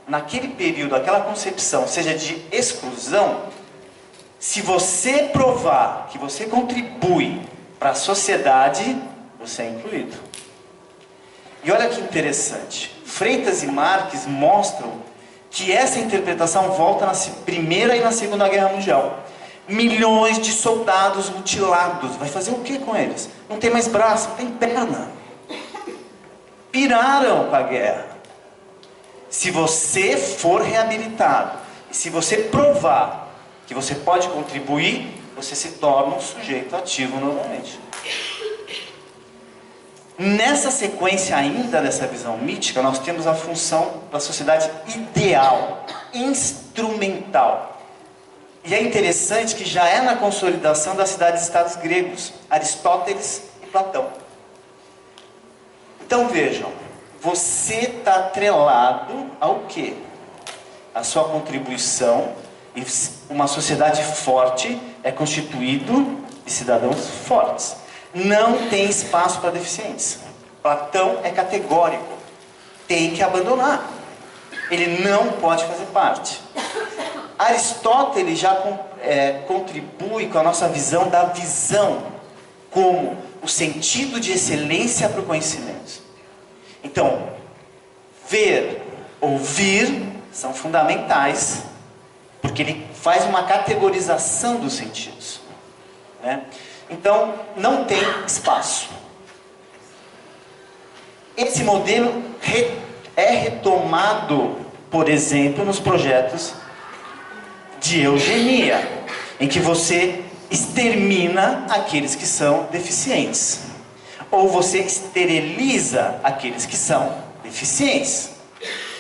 Speaker 3: naquele período aquela concepção seja de exclusão, se você provar que você contribui para a sociedade, você é incluído. E olha que interessante. Freitas e Marx mostram que essa interpretação volta na Primeira e na Segunda Guerra Mundial. Milhões de soldados mutilados. Vai fazer o que com eles? Não tem mais braço, não tem perna. Piraram com a guerra. Se você for reabilitado, e se você provar que você pode contribuir, você se torna um sujeito ativo novamente. Nessa sequência ainda dessa visão mítica, nós temos a função da sociedade ideal, instrumental. E é interessante que já é na consolidação das cidades-estados gregos, Aristóteles e Platão. Então vejam, você está atrelado ao quê? A sua contribuição. E uma sociedade forte é constituído de cidadãos fortes. Não tem espaço para deficientes. Platão é categórico. Tem que abandonar. Ele não pode fazer parte. Aristóteles já contribui com a nossa visão da visão como o sentido de excelência para o conhecimento. Então, ver, ouvir são fundamentais, porque ele faz uma categorização dos sentidos, né? Então, não tem espaço. Esse modelo é retomado, por exemplo, nos projetos de eugenia, em que você extermina aqueles que são deficientes, ou você esteriliza aqueles que são deficientes.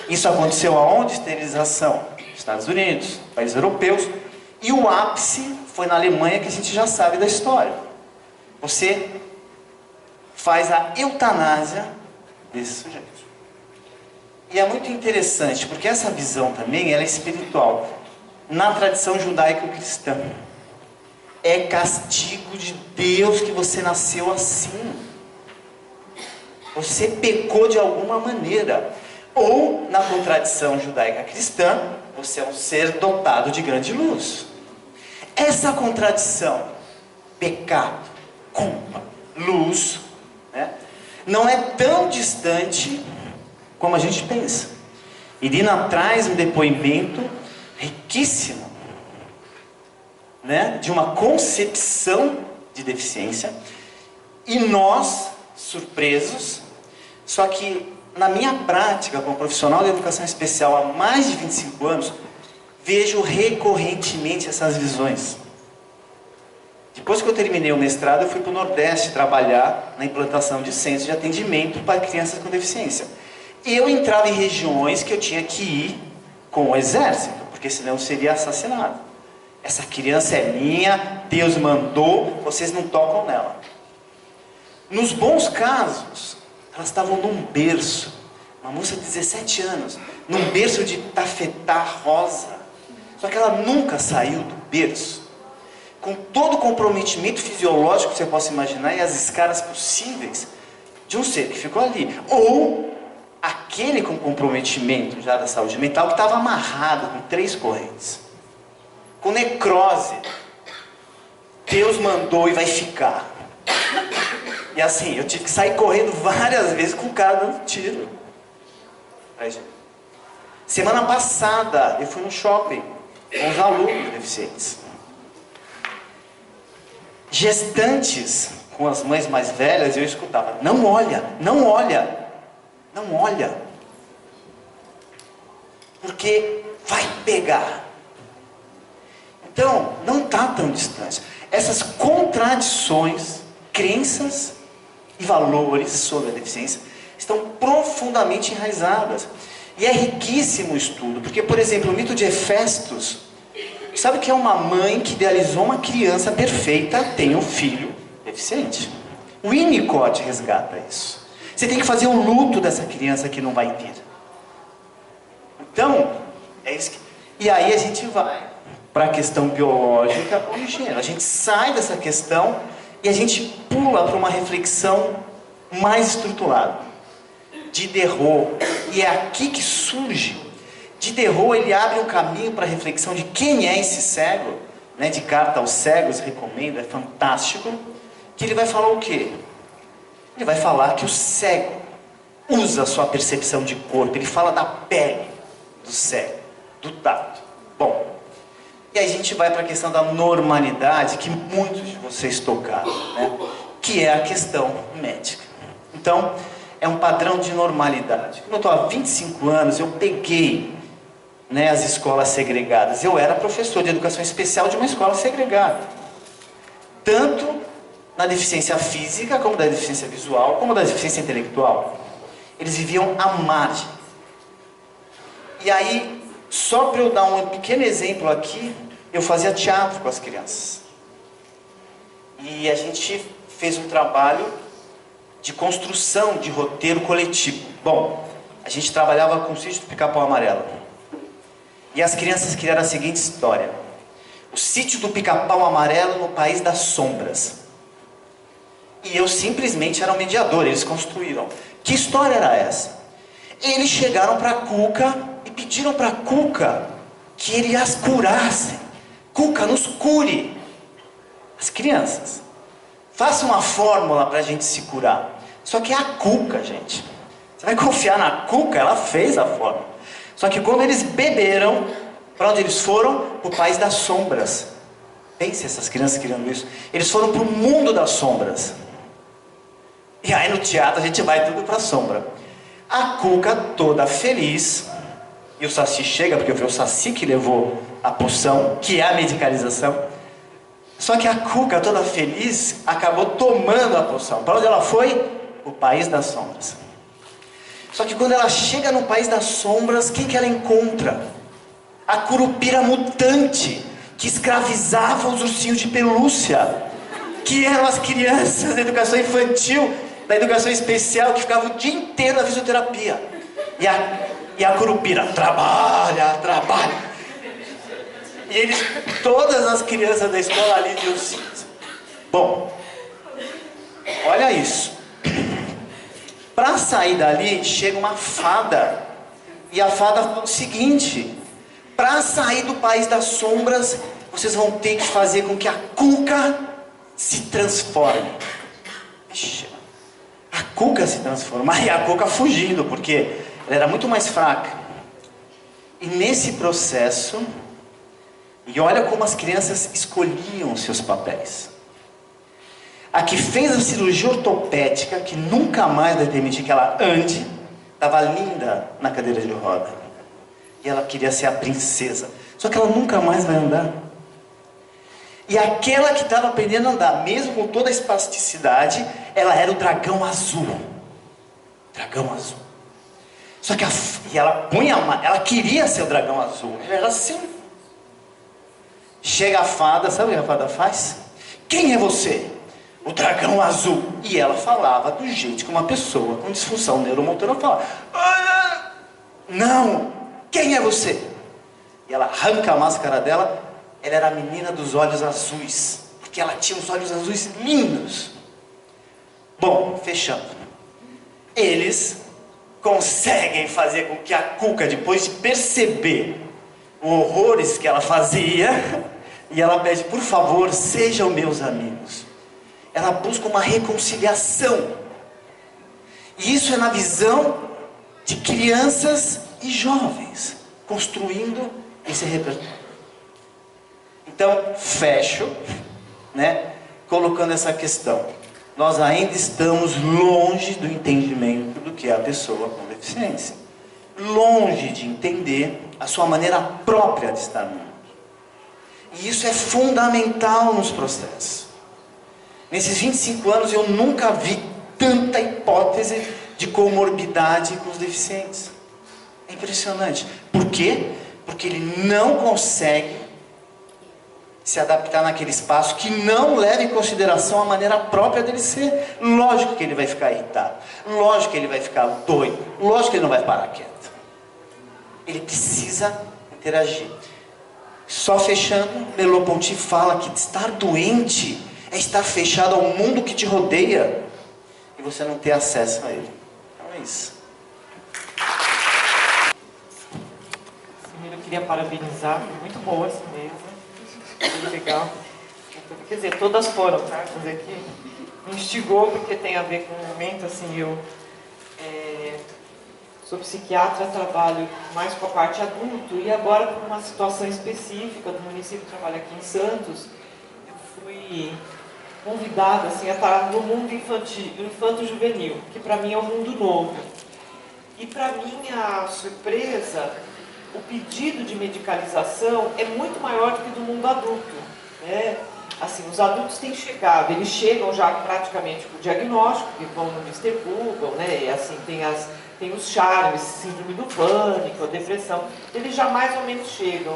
Speaker 3: Isso aconteceu aonde? Esterilização? Estados Unidos, países europeus, e o ápice foi na Alemanha, que a gente já sabe da história. Você faz a eutanásia desse sujeito. E é muito interessante, porque essa visão também ela é espiritual. Na tradição judaico-cristã, é castigo de Deus que você nasceu assim. Você pecou de alguma maneira. Ou, na contradição judaica-cristã, você é um ser dotado de grande luz. Essa contradição, pecado, culpa, luz, né, não é tão distante como a gente pensa. Irina traz um depoimento riquíssimo, né, de uma concepção de deficiência, e nós, surpresos, só que na minha prática como profissional de educação especial há mais de 25 anos, vejo recorrentemente essas visões. Depois que eu terminei o mestrado, eu fui para o Nordeste trabalhar na implantação de centros de atendimento para crianças com deficiência. Eu entrava em regiões que eu tinha que ir com o exército, porque senão eu seria assassinado. Essa criança é minha, Deus mandou, vocês não tocam nela. Nos bons casos, elas estavam num berço, uma moça de 17 anos, num berço de tafetá rosa. Só que ela nunca saiu do berço. Com todo o comprometimento fisiológico que você possa imaginar e as escaras possíveis de um ser que ficou ali. Ou aquele com comprometimento já da saúde mental que estava amarrado com 3 correntes. Com necrose. Deus mandou e vai ficar. E assim, eu tive que sair correndo várias vezes com o cara dando tiro. Semana passada, eu fui no shopping com os alunos deficientes. Gestantes com as mães mais velhas, eu escutava: não olha, não olha, não olha, porque vai pegar. Então, não está tão distante. Essas contradições, crenças e valores sobre a deficiência estão profundamente enraizadas. E é riquíssimo o estudo, porque, por exemplo, o mito de Hefestos, sabe que é uma mãe que idealizou uma criança perfeita, tem um filho deficiente. O Winnicott resgata isso. Você tem que fazer o luto dessa criança que não vai ter. Então, é isso que... E aí a gente vai para a questão biológica ou de gênero. A gente sai dessa questão e a gente pula para uma reflexão mais estruturada. Diderot, e é aqui que surge. Diderot, ele abre um caminho para a reflexão de quem é esse cego, né, de Carta aos Cegos, recomendo, é fantástico, que ele vai falar o quê? Ele vai falar que o cego usa a sua percepção de corpo, ele fala da pele do cego, do tato. Bom, e aí a gente vai para a questão da normalidade, que muitos de vocês tocaram, né, que é a questão médica. Então, é um padrão de normalidade. Como eu estou há 25 anos, eu peguei, né, as escolas segregadas. Eu era professor de educação especial de uma escola segregada. Tanto na deficiência física, como da deficiência visual, como da deficiência intelectual. Eles viviam à margem. E aí, só para eu dar um pequeno exemplo aqui, eu fazia teatro com as crianças. E a gente fez um trabalho de construção de roteiro coletivo. Bom, a gente trabalhava com o Sítio do Pica-Pau Amarelo. E as crianças criaram a seguinte história: o Sítio do Pica-Pau Amarelo no País das Sombras. E eu simplesmente era o mediador, eles construíram. Que história era essa? Eles chegaram para a Cuca e pediram para a Cuca que ele as curasse. Cuca, nos cure. As crianças. Faça uma fórmula para a gente se curar. Só que é a Cuca, gente. Você vai confiar na Cuca? Ela fez a fórmula. Só que quando eles beberam, para onde eles foram? Para o País das Sombras. Pense essas crianças criando isso. Eles foram para o mundo das sombras. E aí no teatro a gente vai tudo para a sombra. A Cuca toda feliz, e o Saci chega, porque foi o Saci que levou a poção, que é a medicalização. Só que a Cuca toda feliz acabou tomando a poção. Para onde ela foi? O País das Sombras. Só que quando ela chega no País das Sombras, quem que ela encontra? A Curupira mutante, que escravizava os ursinhos de pelúcia, que eram as crianças da educação infantil, da educação especial, que ficavam o dia inteiro na fisioterapia. E a Curupira, trabalha. E eles, todas as crianças da escola ali de ursinhos. Bom, olha isso. Para sair dali, chega uma fada. E a fada fala o seguinte: para sair do País das Sombras, vocês vão ter que fazer com que a Cuca se transforme. Ixi, a Cuca se transformar e a Cuca fugindo, porque ela era muito mais fraca. E nesse processo, e olha como as crianças escolhiam seus papéis. A que fez a cirurgia ortopédica, que nunca mais vai permitir que ela ande, estava linda na cadeira de roda. E ela queria ser a princesa. Só que ela nunca mais vai andar. E aquela que estava aprendendo a andar, mesmo com toda a espasticidade, ela era o dragão azul. Dragão azul. Só que ela queria ser o dragão azul. Ela era assim. Chega a fada, sabe o que a fada faz? Quem é você? O dragão azul. E ela falava do jeito que uma pessoa com disfunção neuromotora fala. Não! Quem é você? E ela arranca a máscara dela. Ela era a menina dos olhos azuis. Porque ela tinha os olhos azuis lindos. Bom, fechando. Eles conseguem fazer com que a Cuca, depois de perceber os horrores que ela fazia, e ela pede, por favor, sejam meus amigos. Ela busca uma reconciliação. E isso é na visão de crianças e jovens, construindo esse repertório. Então, fecho, colocando essa questão. Nós ainda estamos longe do entendimento do que é a pessoa com deficiência. Longe de entender a sua maneira própria de estar no mundo. E isso é fundamental nos processos. Nesses 25 anos eu nunca vi tanta hipótese de comorbidade com os deficientes. É impressionante. Por quê? Porque ele não consegue se adaptar naquele espaço que não leva em consideração a maneira própria dele ser. Lógico que ele vai ficar irritado. Lógico que ele vai ficar doido. Lógico que ele não vai parar quieto. Ele precisa interagir. Só fechando, Merleau-Ponty fala que estar doente é estar fechado ao mundo que te rodeia e você não ter acesso a ele. Então é isso.
Speaker 5: Primeiro eu queria parabenizar, muito boa essa mesa, muito legal. Quer dizer, todas foram, tá? Quer dizer que me instigou porque tem a ver com o momento, assim, eu sou psiquiatra, trabalho mais com a parte adulto e agora por uma situação específica do município que trabalho aqui em Santos, eu fui convidada assim, a estar no mundo infanto-juvenil, que para mim é um mundo novo. E para minha surpresa, o pedido de medicalização é muito maior do que do mundo adulto, né? Assim, os adultos têm chegado, eles chegam já praticamente com o diagnóstico, que vão no Mr. Google, né? E assim, tem os charmes, síndrome do pânico, a depressão, eles já mais ou menos chegam.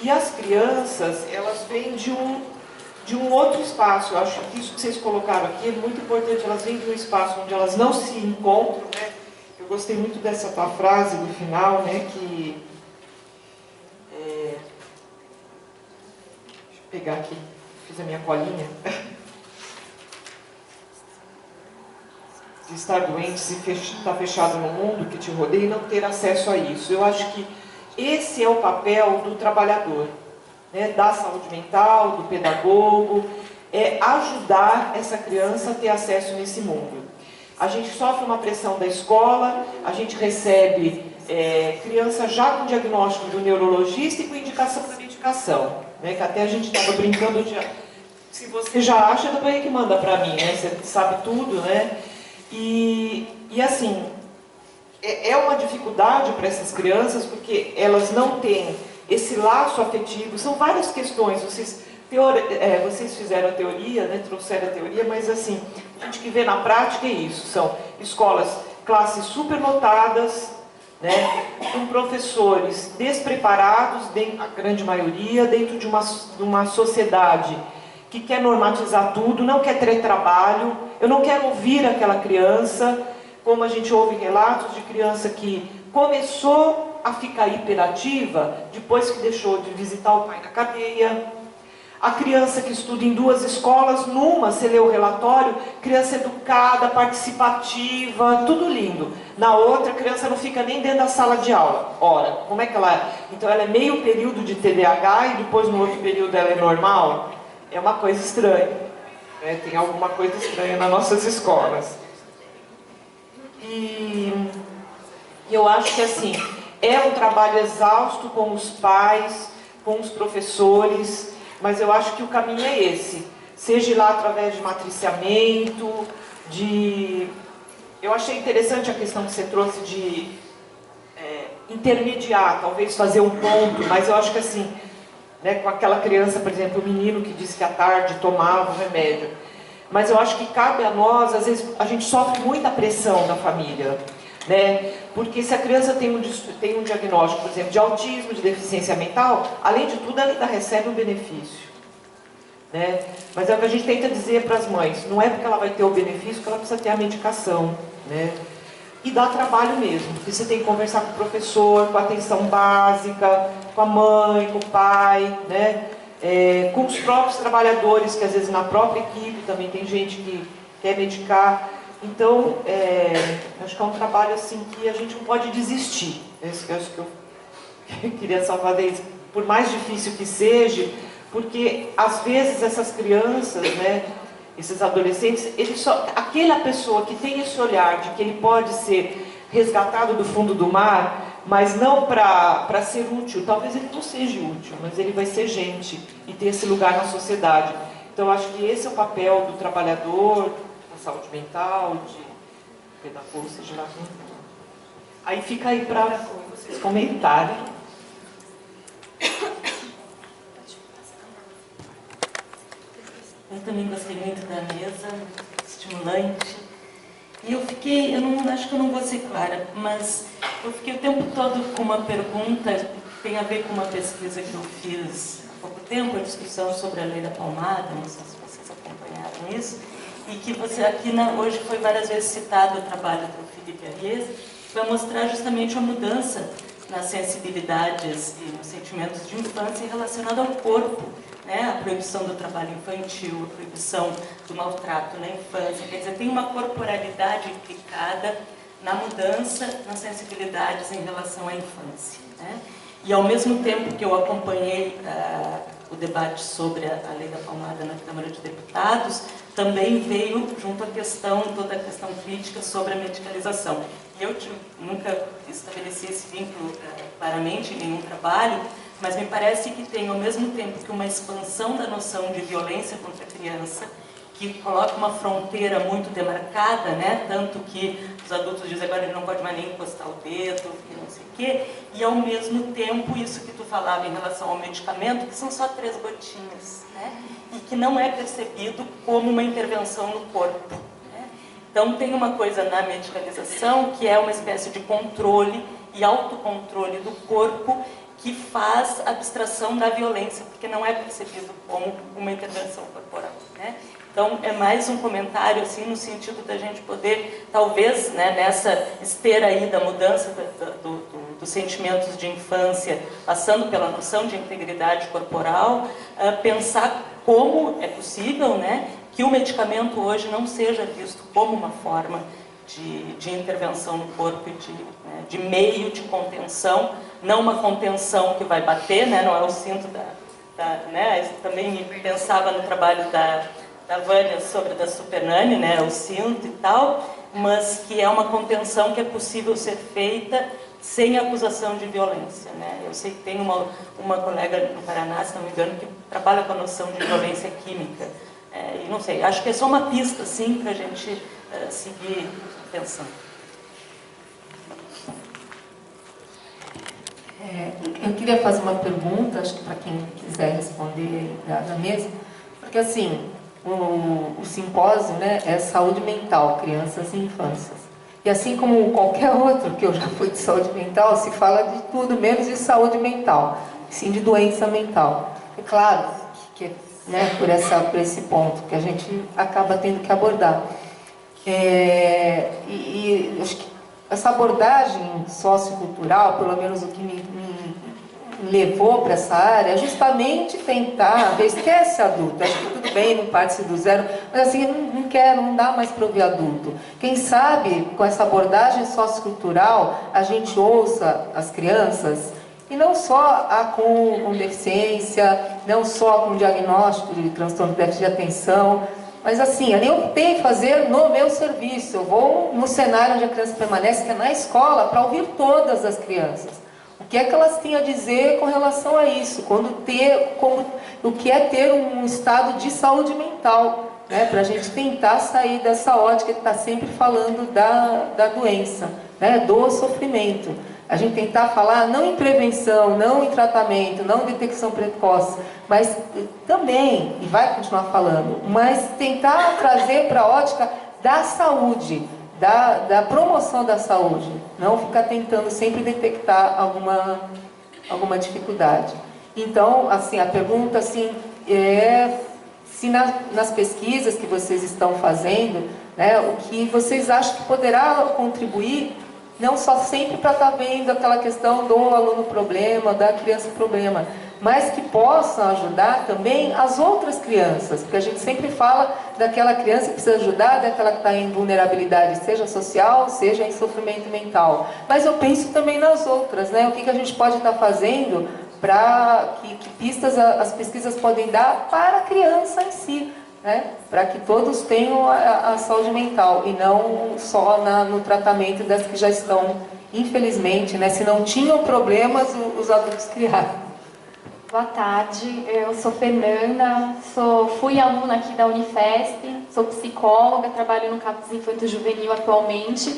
Speaker 5: E as crianças, elas vêm de um outro espaço. Eu acho que isso que vocês colocaram aqui é muito importante, elas vêm de um espaço onde elas não se encontram, né? Eu gostei muito dessa tua frase do final, né? Que deixa eu pegar aqui, fiz a minha colinha. De estar doente, se estar fechado no mundo que te rodeia e não ter acesso a isso. Eu acho que esse é o papel do trabalhador, né, da saúde mental, do pedagogo, é ajudar essa criança a ter acesso nesse mundo. A gente sofre uma pressão da escola, a gente recebe criança já com diagnóstico do neurologista e com indicação da medicação. né? Que até a gente estava brincando de... Se você já acha, também que manda para mim, né? Você sabe tudo, né? E assim, é uma dificuldade para essas crianças, porque elas não têm esse laço afetivo. São várias questões. Vocês fizeram a teoria, né? Trouxeram a teoria, mas assim, a gente que vê na prática é isso. São escolas, classes superlotadas, né? Com professores despreparados, a grande maioria, dentro de uma sociedade que quer normatizar tudo, não quer ter trabalho. Eu não quero ouvir aquela criança, como a gente ouve relatos de criança que começou a ficar hiperativa depois que deixou de visitar o pai na cadeia. A criança que estuda em 2 escolas, numa, você lê o relatório, criança educada, participativa, tudo lindo. Na outra, a criança não fica nem dentro da sala de aula. Ora, como é que ela é? Então ela é meio período de TDAH e depois no outro período ela é normal? É uma coisa estranha, né? Tem alguma coisa estranha nas nossas escolas. E eu acho que assim, é um trabalho exausto com os pais, com os professores, mas eu acho que o caminho é esse. Seja lá através de matriciamento, Eu achei interessante a questão que você trouxe de intermediar, talvez fazer um ponto, mas eu acho que assim, né, com aquela criança, por exemplo, o menino que disse que à tarde tomava o remédio. Mas eu acho que cabe a nós, às vezes a gente sofre muita pressão da família, né? Porque se a criança tem um diagnóstico, por exemplo, de autismo, de deficiência mental, além de tudo ela ainda recebe um benefício, né? Mas é o que a gente tenta dizer para as mães, não é porque ela vai ter o benefício que ela precisa ter a medicação, né? E dá trabalho mesmo, porque você tem que conversar com o professor, com a atenção básica, com a mãe, com o pai, né? Com os próprios trabalhadores, que às vezes na própria equipe também tem gente que quer medicar. Então, acho que é um trabalho assim que a gente não pode desistir. Acho que eu queria salvar isso, por mais difícil que seja, porque às vezes essas crianças, né, esses adolescentes, aquela pessoa que tem esse olhar de que ele pode ser resgatado do fundo do mar, mas não para ser útil, talvez ele não seja útil, mas ele vai ser gente e ter esse lugar na sociedade. Então acho que esse é o papel do trabalhador, da saúde mental, de pedagogo, seja lá quem for. Aí fica aí para vocês comentarem.
Speaker 2: Eu também gostei muito da mesa, estimulante. E eu acho que eu não vou ser clara, mas eu fiquei o tempo todo com uma pergunta que tem a ver com uma pesquisa que eu fiz há pouco tempo, a discussão sobre a Lei da Palmada, não sei se vocês acompanharam isso, e que você aqui hoje foi várias vezes citado o trabalho do Felipe Arias, para mostrar justamente a mudança nas sensibilidades e nos sentimentos de infância relacionado ao corpo, né? A proibição do trabalho infantil, a proibição do maltrato na infância. Quer dizer, tem uma corporalidade implicada na mudança nas sensibilidades em relação à infância, né? E ao mesmo tempo que eu acompanhei o debate sobre a Lei da Palmada na Câmara de Deputados, também veio junto à questão, toda a questão crítica sobre a medicalização. E eu nunca estabeleci esse vínculo claramente em nenhum trabalho, mas me parece que tem, ao mesmo tempo que uma expansão da noção de violência contra a criança, que coloca uma fronteira muito demarcada, né? Tanto que os adultos dizem agora ele não pode mais nem encostar o dedo, e não sei o quê, e ao mesmo tempo isso que tu falava em relação ao medicamento, que são só 3 gotinhas, né? E que não é percebido como uma intervenção no corpo, né? Então tem uma coisa na medicalização que é uma espécie de controle e autocontrole do corpo, que faz abstração da violência, porque não é percebido como uma intervenção corporal, né? Então, é mais um comentário, assim, no sentido da gente poder, talvez, né, nessa esteira aí da mudança dos sentimentos de infância, passando pela noção de integridade corporal, pensar como é possível, né, que o medicamento hoje não seja visto como uma forma de intervenção no corpo e de meio de contenção, não uma contenção que vai bater, né, não é o cinto né, também pensava no trabalho da Vânia sobre da Supernani, né, o cinto e tal, mas que é uma contenção que é possível ser feita sem acusação de violência, né? Eu sei que tem uma colega no Paraná, se não me engano, que trabalha com a noção de violência química. E não sei, acho que é só uma pista, sim, para a gente seguir pensando.
Speaker 6: Eu queria fazer uma pergunta, acho que para quem quiser responder na mesa, porque assim, o simpósio, né, é saúde mental, crianças e infâncias. E assim como qualquer outro que eu já fui de saúde mental, se fala de tudo menos de saúde mental, sim de doença mental. É claro que né, por esse ponto que a gente acaba tendo que abordar. E acho que essa abordagem sociocultural, pelo menos o que me levou para essa área, é justamente tentar, esquece adulto, acho que tudo bem, não parte do zero, mas assim, não dá mais para ouvir adulto. Quem sabe, com essa abordagem sociocultural, a gente ouça as crianças, e não só com deficiência, não só com diagnóstico de transtorno de déficit de atenção, mas assim, eu nem optei em fazer no meu serviço. Eu vou no cenário onde a criança permanece, que é na escola, para ouvir todas as crianças. O que é que elas têm a dizer com relação a isso? O que é ter um estado de saúde mental, né? Para a gente tentar sair dessa ótica que está sempre falando da doença, né? Do sofrimento. A gente tentar falar não em prevenção, não em tratamento, não em detecção precoce, mas também, e vai continuar falando, mas tentar trazer para a ótica da saúde, da promoção da saúde, não ficar tentando sempre detectar alguma dificuldade. Então, assim, a pergunta assim, é se nas pesquisas que vocês estão fazendo, né, o que vocês acham que poderá contribuir, não só sempre para estar vendo aquela questão do aluno problema, da criança problema, mas que possam ajudar também as outras crianças, porque a gente sempre fala daquela criança que precisa ajudar, daquela que está em vulnerabilidade, seja social, seja em sofrimento mental. Mas eu penso também nas outras, né? O que a gente pode estar fazendo para que pistas as pesquisas podem dar para a criança em si, né? Para que todos tenham a saúde mental e não só no tratamento das que já estão, infelizmente, né? Se não tinham problemas, os adultos criaram.
Speaker 7: Boa tarde, eu sou Fernanda, fui aluna aqui da Unifesp, sou psicóloga, trabalho no CAPS Infanto Juvenil atualmente.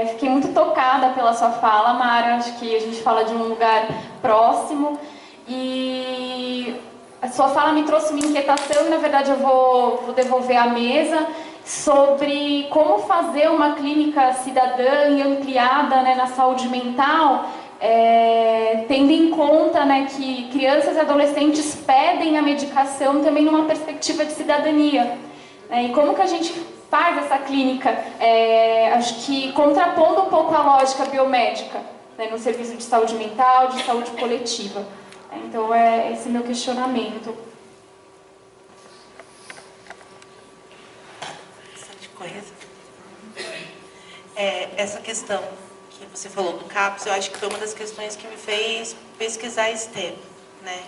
Speaker 7: Fiquei muito tocada pela sua fala, Mara, acho que a gente fala de um lugar próximo e a sua fala me trouxe uma inquietação e na verdade eu vou devolver à mesa sobre como fazer uma clínica cidadã e ampliada, né, na saúde mental, tendo em conta, né, que crianças e adolescentes pedem a medicação também numa perspectiva de cidadania. E como que a gente faz essa clínica, acho que contrapondo um pouco a lógica biomédica, né, no serviço de saúde mental, de saúde coletiva. Então, é esse meu questionamento.
Speaker 2: Essa questão que você falou do CAPS, eu acho que foi uma das questões que me fez pesquisar esse tema, né?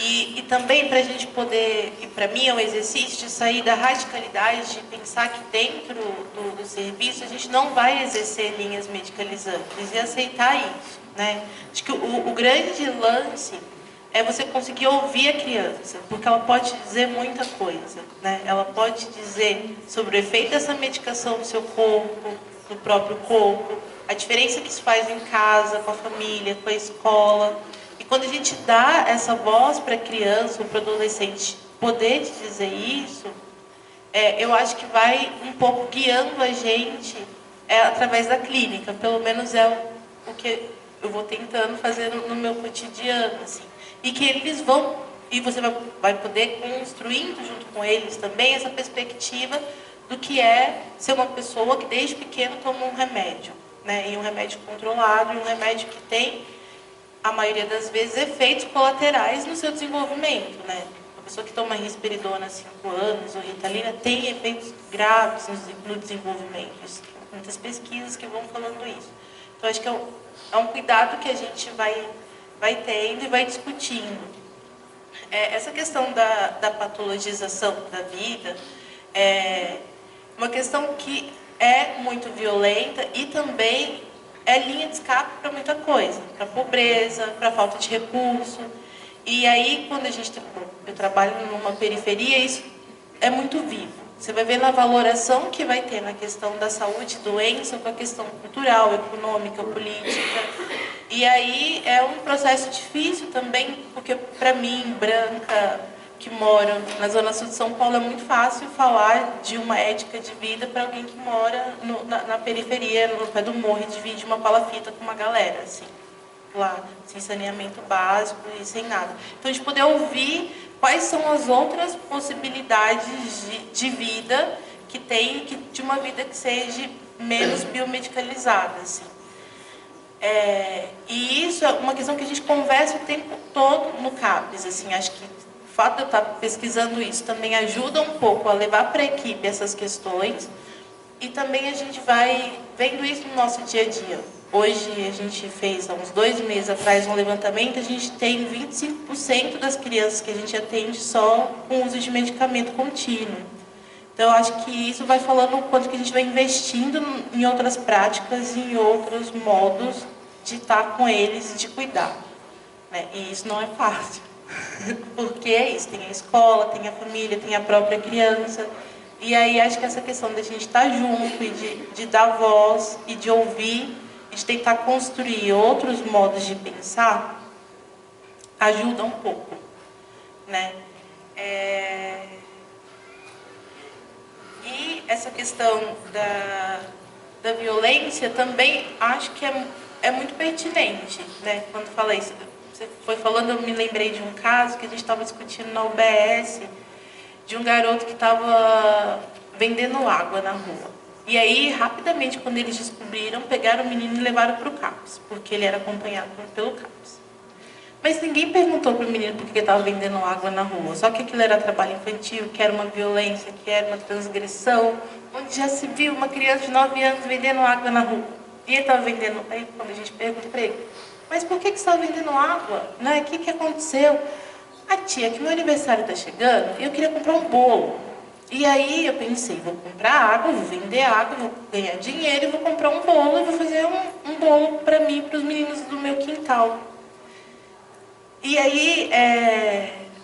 Speaker 2: E também para a gente poder, e para mim é um exercício de sair da radicalidade, de pensar que dentro do serviço a gente não vai exercer linhas medicalizantes e aceitar isso, né? Acho que o grande lance é você conseguir ouvir a criança, porque ela pode dizer muita coisa, né? Ela pode dizer sobre o efeito dessa medicação no seu corpo, no próprio corpo, a diferença que isso faz em casa, com a família, com a escola. E quando a gente dá essa voz para a criança ou para o adolescente poder te dizer isso, eu acho que vai um pouco guiando a gente através da clínica. Pelo menos é o que eu vou tentando fazer no meu cotidiano, assim. E que eles vão, e você vai poder construindo junto com eles também essa perspectiva do que é ser uma pessoa que desde pequeno toma um remédio, né? E um remédio controlado, e um remédio que tem, a maioria das vezes, efeitos colaterais no seu desenvolvimento, né? Uma pessoa que toma risperidona há 5 anos, ou Ritalina, tem efeitos graves no desenvolvimento. Tem muitas pesquisas que vão falando isso. Então, acho que é um cuidado que a gente vai tendo e vai discutindo. Essa questão da patologização da vida é uma questão que é muito violenta e também é linha de escape para muita coisa, para pobreza, para falta de recurso. E aí, quando eu trabalho numa periferia, isso é muito vivo. Você vai ver na valoração que vai ter na questão da saúde, doença, com a questão cultural, econômica, política. E aí é um processo difícil também, porque para mim, branca, que moro na Zona Sul de São Paulo, é muito fácil falar de uma ética de vida para alguém que mora na periferia, no pé do morro, e divide uma palafita com uma galera, assim, lá, sem saneamento básico e sem nada. Então, a gente poder ouvir quais são as outras possibilidades de vida que tem, de uma vida que seja menos biomedicalizada, assim. E isso é uma questão que a gente conversa o tempo todo no CAPES, assim, acho que o fato de eu estar pesquisando isso também ajuda um pouco a levar para a equipe essas questões, e também a gente vai vendo isso no nosso dia a dia. Hoje a gente fez, há uns 2 meses atrás, um levantamento, a gente tem 25% das crianças que a gente atende só com uso de medicamento contínuo. Então, eu acho que isso vai falando o quanto que a gente vai investindo em outras práticas e em outros modos de estar com eles e de cuidar, né? E isso não é fácil, porque é isso, tem a escola, tem a família, tem a própria criança. E aí acho que essa questão da gente estar junto e de dar voz e de ouvir, e de tentar construir outros modos de pensar, ajuda um pouco, né? E essa questão da violência também acho que é muito pertinente, né? Quando falei isso, você foi falando, eu me lembrei de um caso que a gente estava discutindo na UBS, de um garoto que estava vendendo água na rua. E aí, rapidamente, quando eles descobriram, pegaram o menino e levaram para o CAPS, porque ele era acompanhado pelo CAPS. Mas ninguém perguntou para o menino por que ele estava vendendo água na rua. Só que aquilo era trabalho infantil, que era uma violência, que era uma transgressão, onde já se viu uma criança de 9 anos vendendo água na rua. E ele estava vendendo... Aí, quando a gente pergunta para ele, mas por que você estava vendendo água? Né? O que aconteceu? Ah, tia, que meu aniversário está chegando e eu queria comprar um bolo. E aí eu pensei, vou comprar água, vou vender água, vou ganhar dinheiro e vou comprar um bolo e vou fazer um bolo para mim e para os meninos do meu quintal. E aí,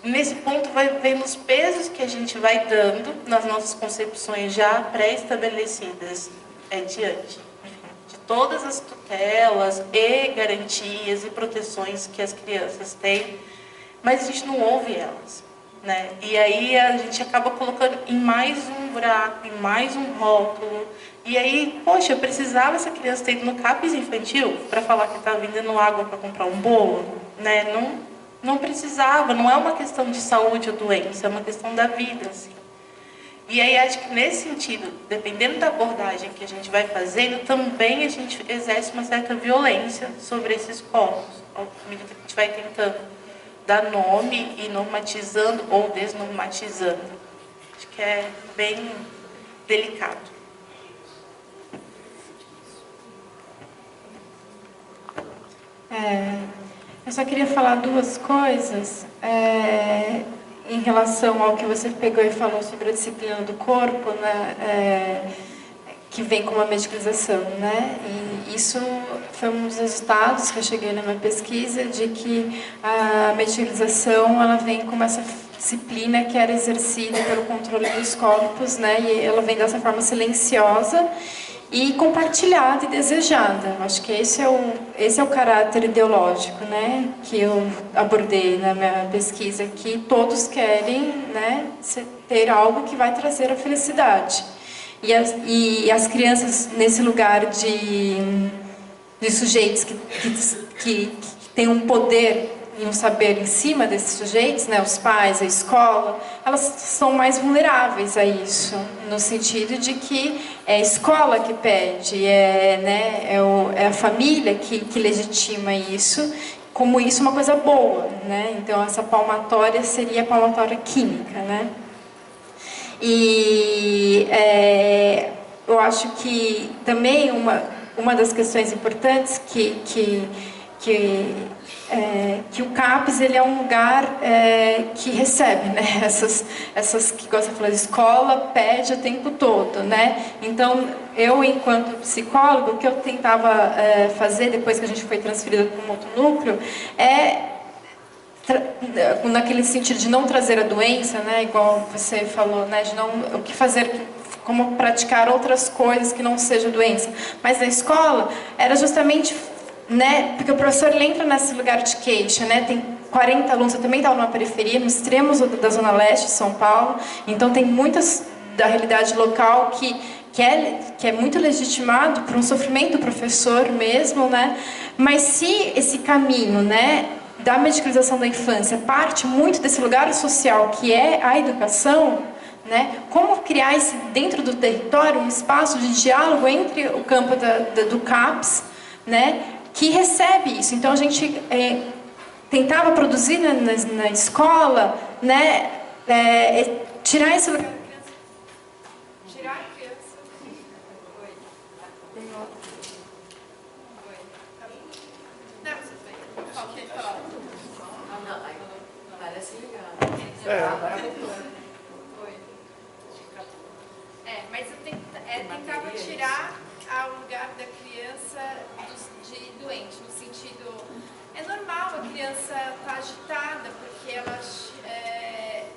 Speaker 2: nesse ponto, vai vendo os pesos que a gente vai dando nas nossas concepções já pré-estabelecidas diante de todas as tutelas e garantias e proteções que as crianças têm, mas a gente não ouve elas, né? E aí a gente acaba colocando em mais um buraco, em mais um rótulo. E aí, poxa, eu precisava essa criança ter ido no CAPES infantil para falar que estava vendendo água para comprar um bolo, né? Não precisava, não é uma questão de saúde ou doença, é uma questão da vida, assim. E aí acho que nesse sentido, dependendo da abordagem que a gente vai fazendo, também a gente exerce uma certa violência sobre esses corpos, à medida que a gente vai tentando dar nome e normatizando ou desnormatizando. Acho que é bem delicado.
Speaker 4: Eu só queria falar 2 coisas em relação ao que você pegou e falou sobre a disciplina do corpo, né, que vem com uma medicalização, né? E isso foi um dos resultados que eu cheguei na minha pesquisa, de que a medicalização ela vem com essa disciplina que era exercida pelo controle dos corpos, né? E ela vem dessa forma silenciosa e compartilhada e desejada. Acho que esse é o caráter ideológico, né, que eu abordei na minha pesquisa, que todos querem, né, ter algo que vai trazer a felicidade. E as crianças, nesse lugar de sujeitos que têm um poder e um saber em cima desses sujeitos, né, os pais, a escola, elas são mais vulneráveis a isso, no sentido de que é a escola que pede, é a família que legitima isso, como isso uma coisa boa, né? Então essa palmatória seria a palmatória química, né? E eu acho que também uma das questões importantes que que o CAPES ele é um lugar que recebe, né? Essas que gosta de falar, escola pede o tempo todo, né? Então, eu, enquanto psicólogo, o que eu tentava fazer depois que a gente foi transferido para um outro núcleo naquele sentido de não trazer a doença, né? Igual você falou, né? De não, o que fazer, como praticar outras coisas que não seja doença. Mas na escola era justamente, né? Porque o professor ele entra nesse lugar de queixa, né? Tem 40 alunos, eu também estava numa periferia, no extremo da Zona Leste de São Paulo, então tem muitas da realidade local que é muito legitimado por um sofrimento do professor mesmo, né? Mas se esse caminho, né, da medicalização da infância parte muito desse lugar social que é a educação, né? Como criar dentro do território um espaço de diálogo entre o campo do CAPES, né, que recebe isso. Então a gente tentava produzir na escola, né, tirar esse lugar. Tirar a criança. Oi. Tem outro. Oi. Não, você fez. Falta de falar. Não, parece ligado. Agora voltou. Oi. Mas eu tentava tirar o lugar da criança de doente, no sentido... É normal a criança estar agitada, porque ela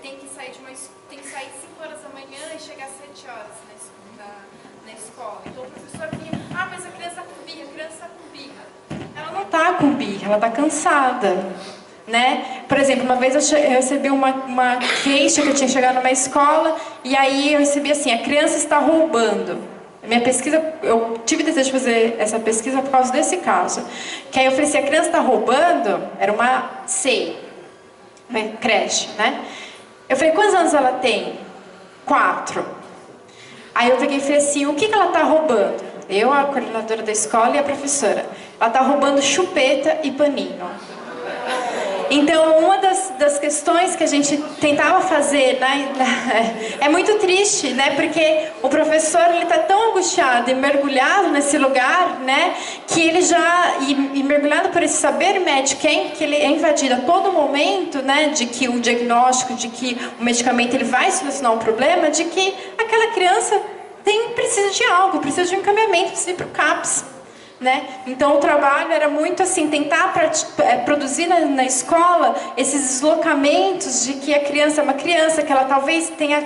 Speaker 4: tem que sair tem que sair 5 horas da manhã e chegar às 7 horas na escola. Então o professor vinha, mas a criança está com birra, a criança está com birra. Ela não está com birra, ela está cansada. Né? Por exemplo, uma vez eu recebi uma queixa que eu tinha chegado numa escola e aí eu recebi assim, a criança está roubando. Minha pesquisa, eu tive desejo de fazer essa pesquisa por causa desse caso. Que aí eu falei assim, a criança está roubando, era uma CEI, uma creche, né? Eu falei, quantos anos ela tem? 4. Aí eu peguei e falei assim, o que ela está roubando? Eu, a coordenadora da escola e a professora. Ela está roubando chupeta e paninho. Então, uma das questões que a gente tentava fazer, né, é muito triste, né, porque o professor está tão angustiado e mergulhado nesse lugar, né, que ele e mergulhado por esse saber médico, que ele é invadido a todo momento, né, de que o diagnóstico, de que o medicamento ele vai solucionar um problema, de que aquela criança precisa de algo, precisa de um encaminhamento, precisa ir para o CAPES. Né? Então o trabalho era muito assim, tentar produzir na escola esses deslocamentos de que a criança é uma criança, que ela talvez tenha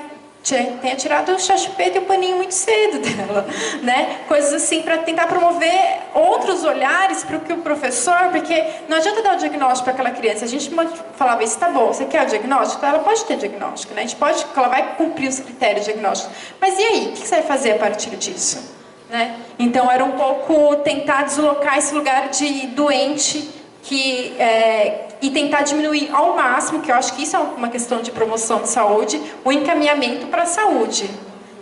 Speaker 4: tirado o chupeta e o paninho muito cedo dela, né? Coisas assim para tentar promover outros olhares para o que o professor, porque não adianta dar o diagnóstico para aquela criança. A gente falava isso, tá bom, você quer o diagnóstico? Então ela pode ter diagnóstico, né? A gente pode, ela vai cumprir os critérios diagnósticos. Mas e aí, o que você vai fazer a partir disso? Né? Então era um pouco tentar deslocar esse lugar de doente e tentar diminuir ao máximo, que eu acho que isso é uma questão de promoção de saúde, o encaminhamento para a saúde,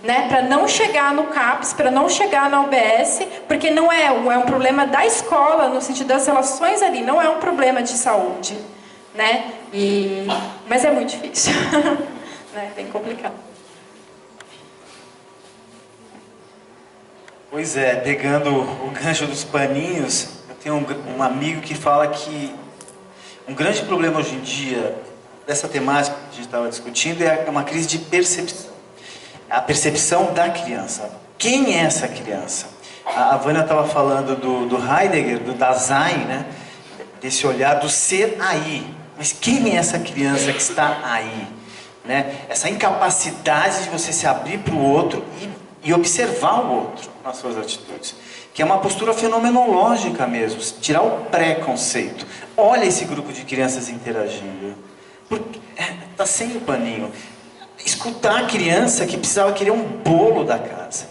Speaker 4: né? Para não chegar no CAPES, para não chegar na UBS, porque não é um problema da escola, no sentido das relações ali, não é um problema de saúde, né? Mas é muito difícil, né? Bem complicado.
Speaker 3: Pois é, pegando o gancho dos paninhos, eu tenho um amigo que fala que um grande problema hoje em dia dessa temática que a gente estava discutindo é uma crise de percepção. A percepção da criança. Quem é essa criança? A Vânia estava falando do Heidegger, do Dasein, né? Desse olhar do ser aí. Mas quem é essa criança que está aí? Né? Essa incapacidade de você se abrir para o outro e observar o outro nas suas atitudes, que é uma postura fenomenológica mesmo, tirar o preconceito. Olha esse grupo de crianças interagindo, tá sem o paninho. Escutar a criança que precisava querer um bolo da casa.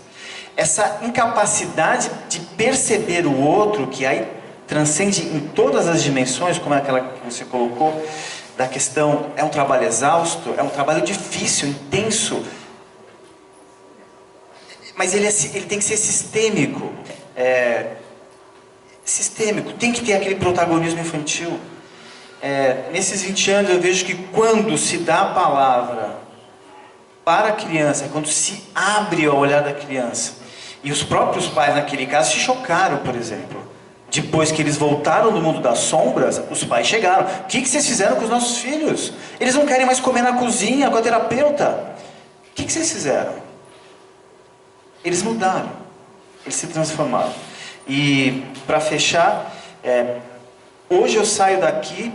Speaker 3: Essa incapacidade de perceber o outro, que aí transcende em todas as dimensões, como é aquela que você colocou, da questão, é um trabalho exausto, é um trabalho difícil, intenso, mas ele tem que ser sistêmico. Sistêmico, tem que ter aquele protagonismo infantil. Nesses 20 anos eu vejo que quando se dá a palavra para a criança, quando se abre ao olhar da criança, e os próprios pais naquele caso se chocaram, por exemplo, Depois que eles voltaram do mundo das sombras, os pais chegaram. O que vocês fizeram com os nossos filhos? Eles não querem mais comer na cozinha com a terapeuta. O que vocês fizeram? Eles mudaram. Eles se transformaram. E, para fechar, hoje eu saio daqui...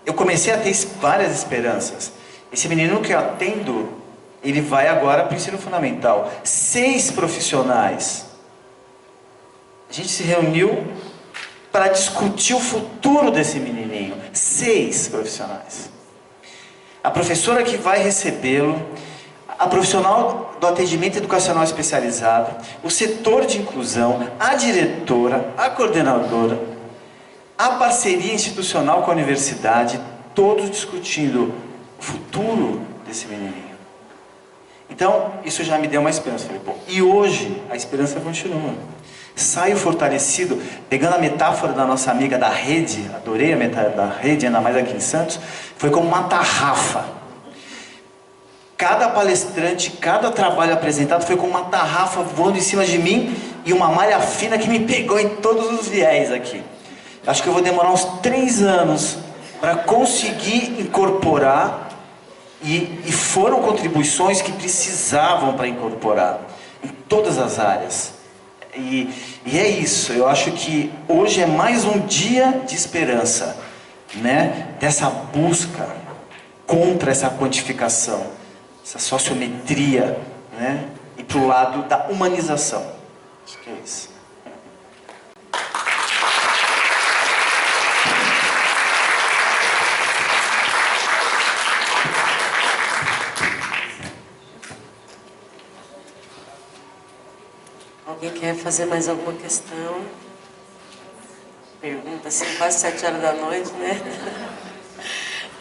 Speaker 3: eu comecei a ter várias esperanças. Esse menino que eu atendo, ele vai agora para o ensino fundamental. 6 profissionais. A gente se reuniu para discutir o futuro desse menininho. 6 profissionais. A professora que vai recebê-lo, a profissional do atendimento educacional especializado, o setor de inclusão, a diretora, a coordenadora, a parceria institucional com a universidade, todos discutindo o futuro desse menininho. Então, isso já me deu uma esperança. Falei, pô, e hoje a esperança continua. Saio fortalecido, pegando a metáfora da nossa amiga da rede, adorei a metáfora da rede, ainda mais aqui em Santos, foi como uma tarrafa. Cada palestrante, cada trabalho apresentado foi como uma tarrafa voando em cima de mim e uma malha fina que me pegou em todos os viés aqui. Acho que eu vou demorar uns 3 anos para conseguir incorporar e foram contribuições que precisavam para incorporar em todas as áreas. E é isso, eu acho que hoje é mais um dia de esperança, né? Dessa busca contra essa quantificação, essa sociometria, né? E para o lado da humanização. Acho que é isso.
Speaker 1: Alguém quer fazer mais alguma questão? Pergunta assim, quase 7 horas da noite, né?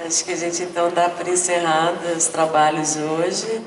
Speaker 1: Acho que a gente então dá por encerrado os trabalhos hoje.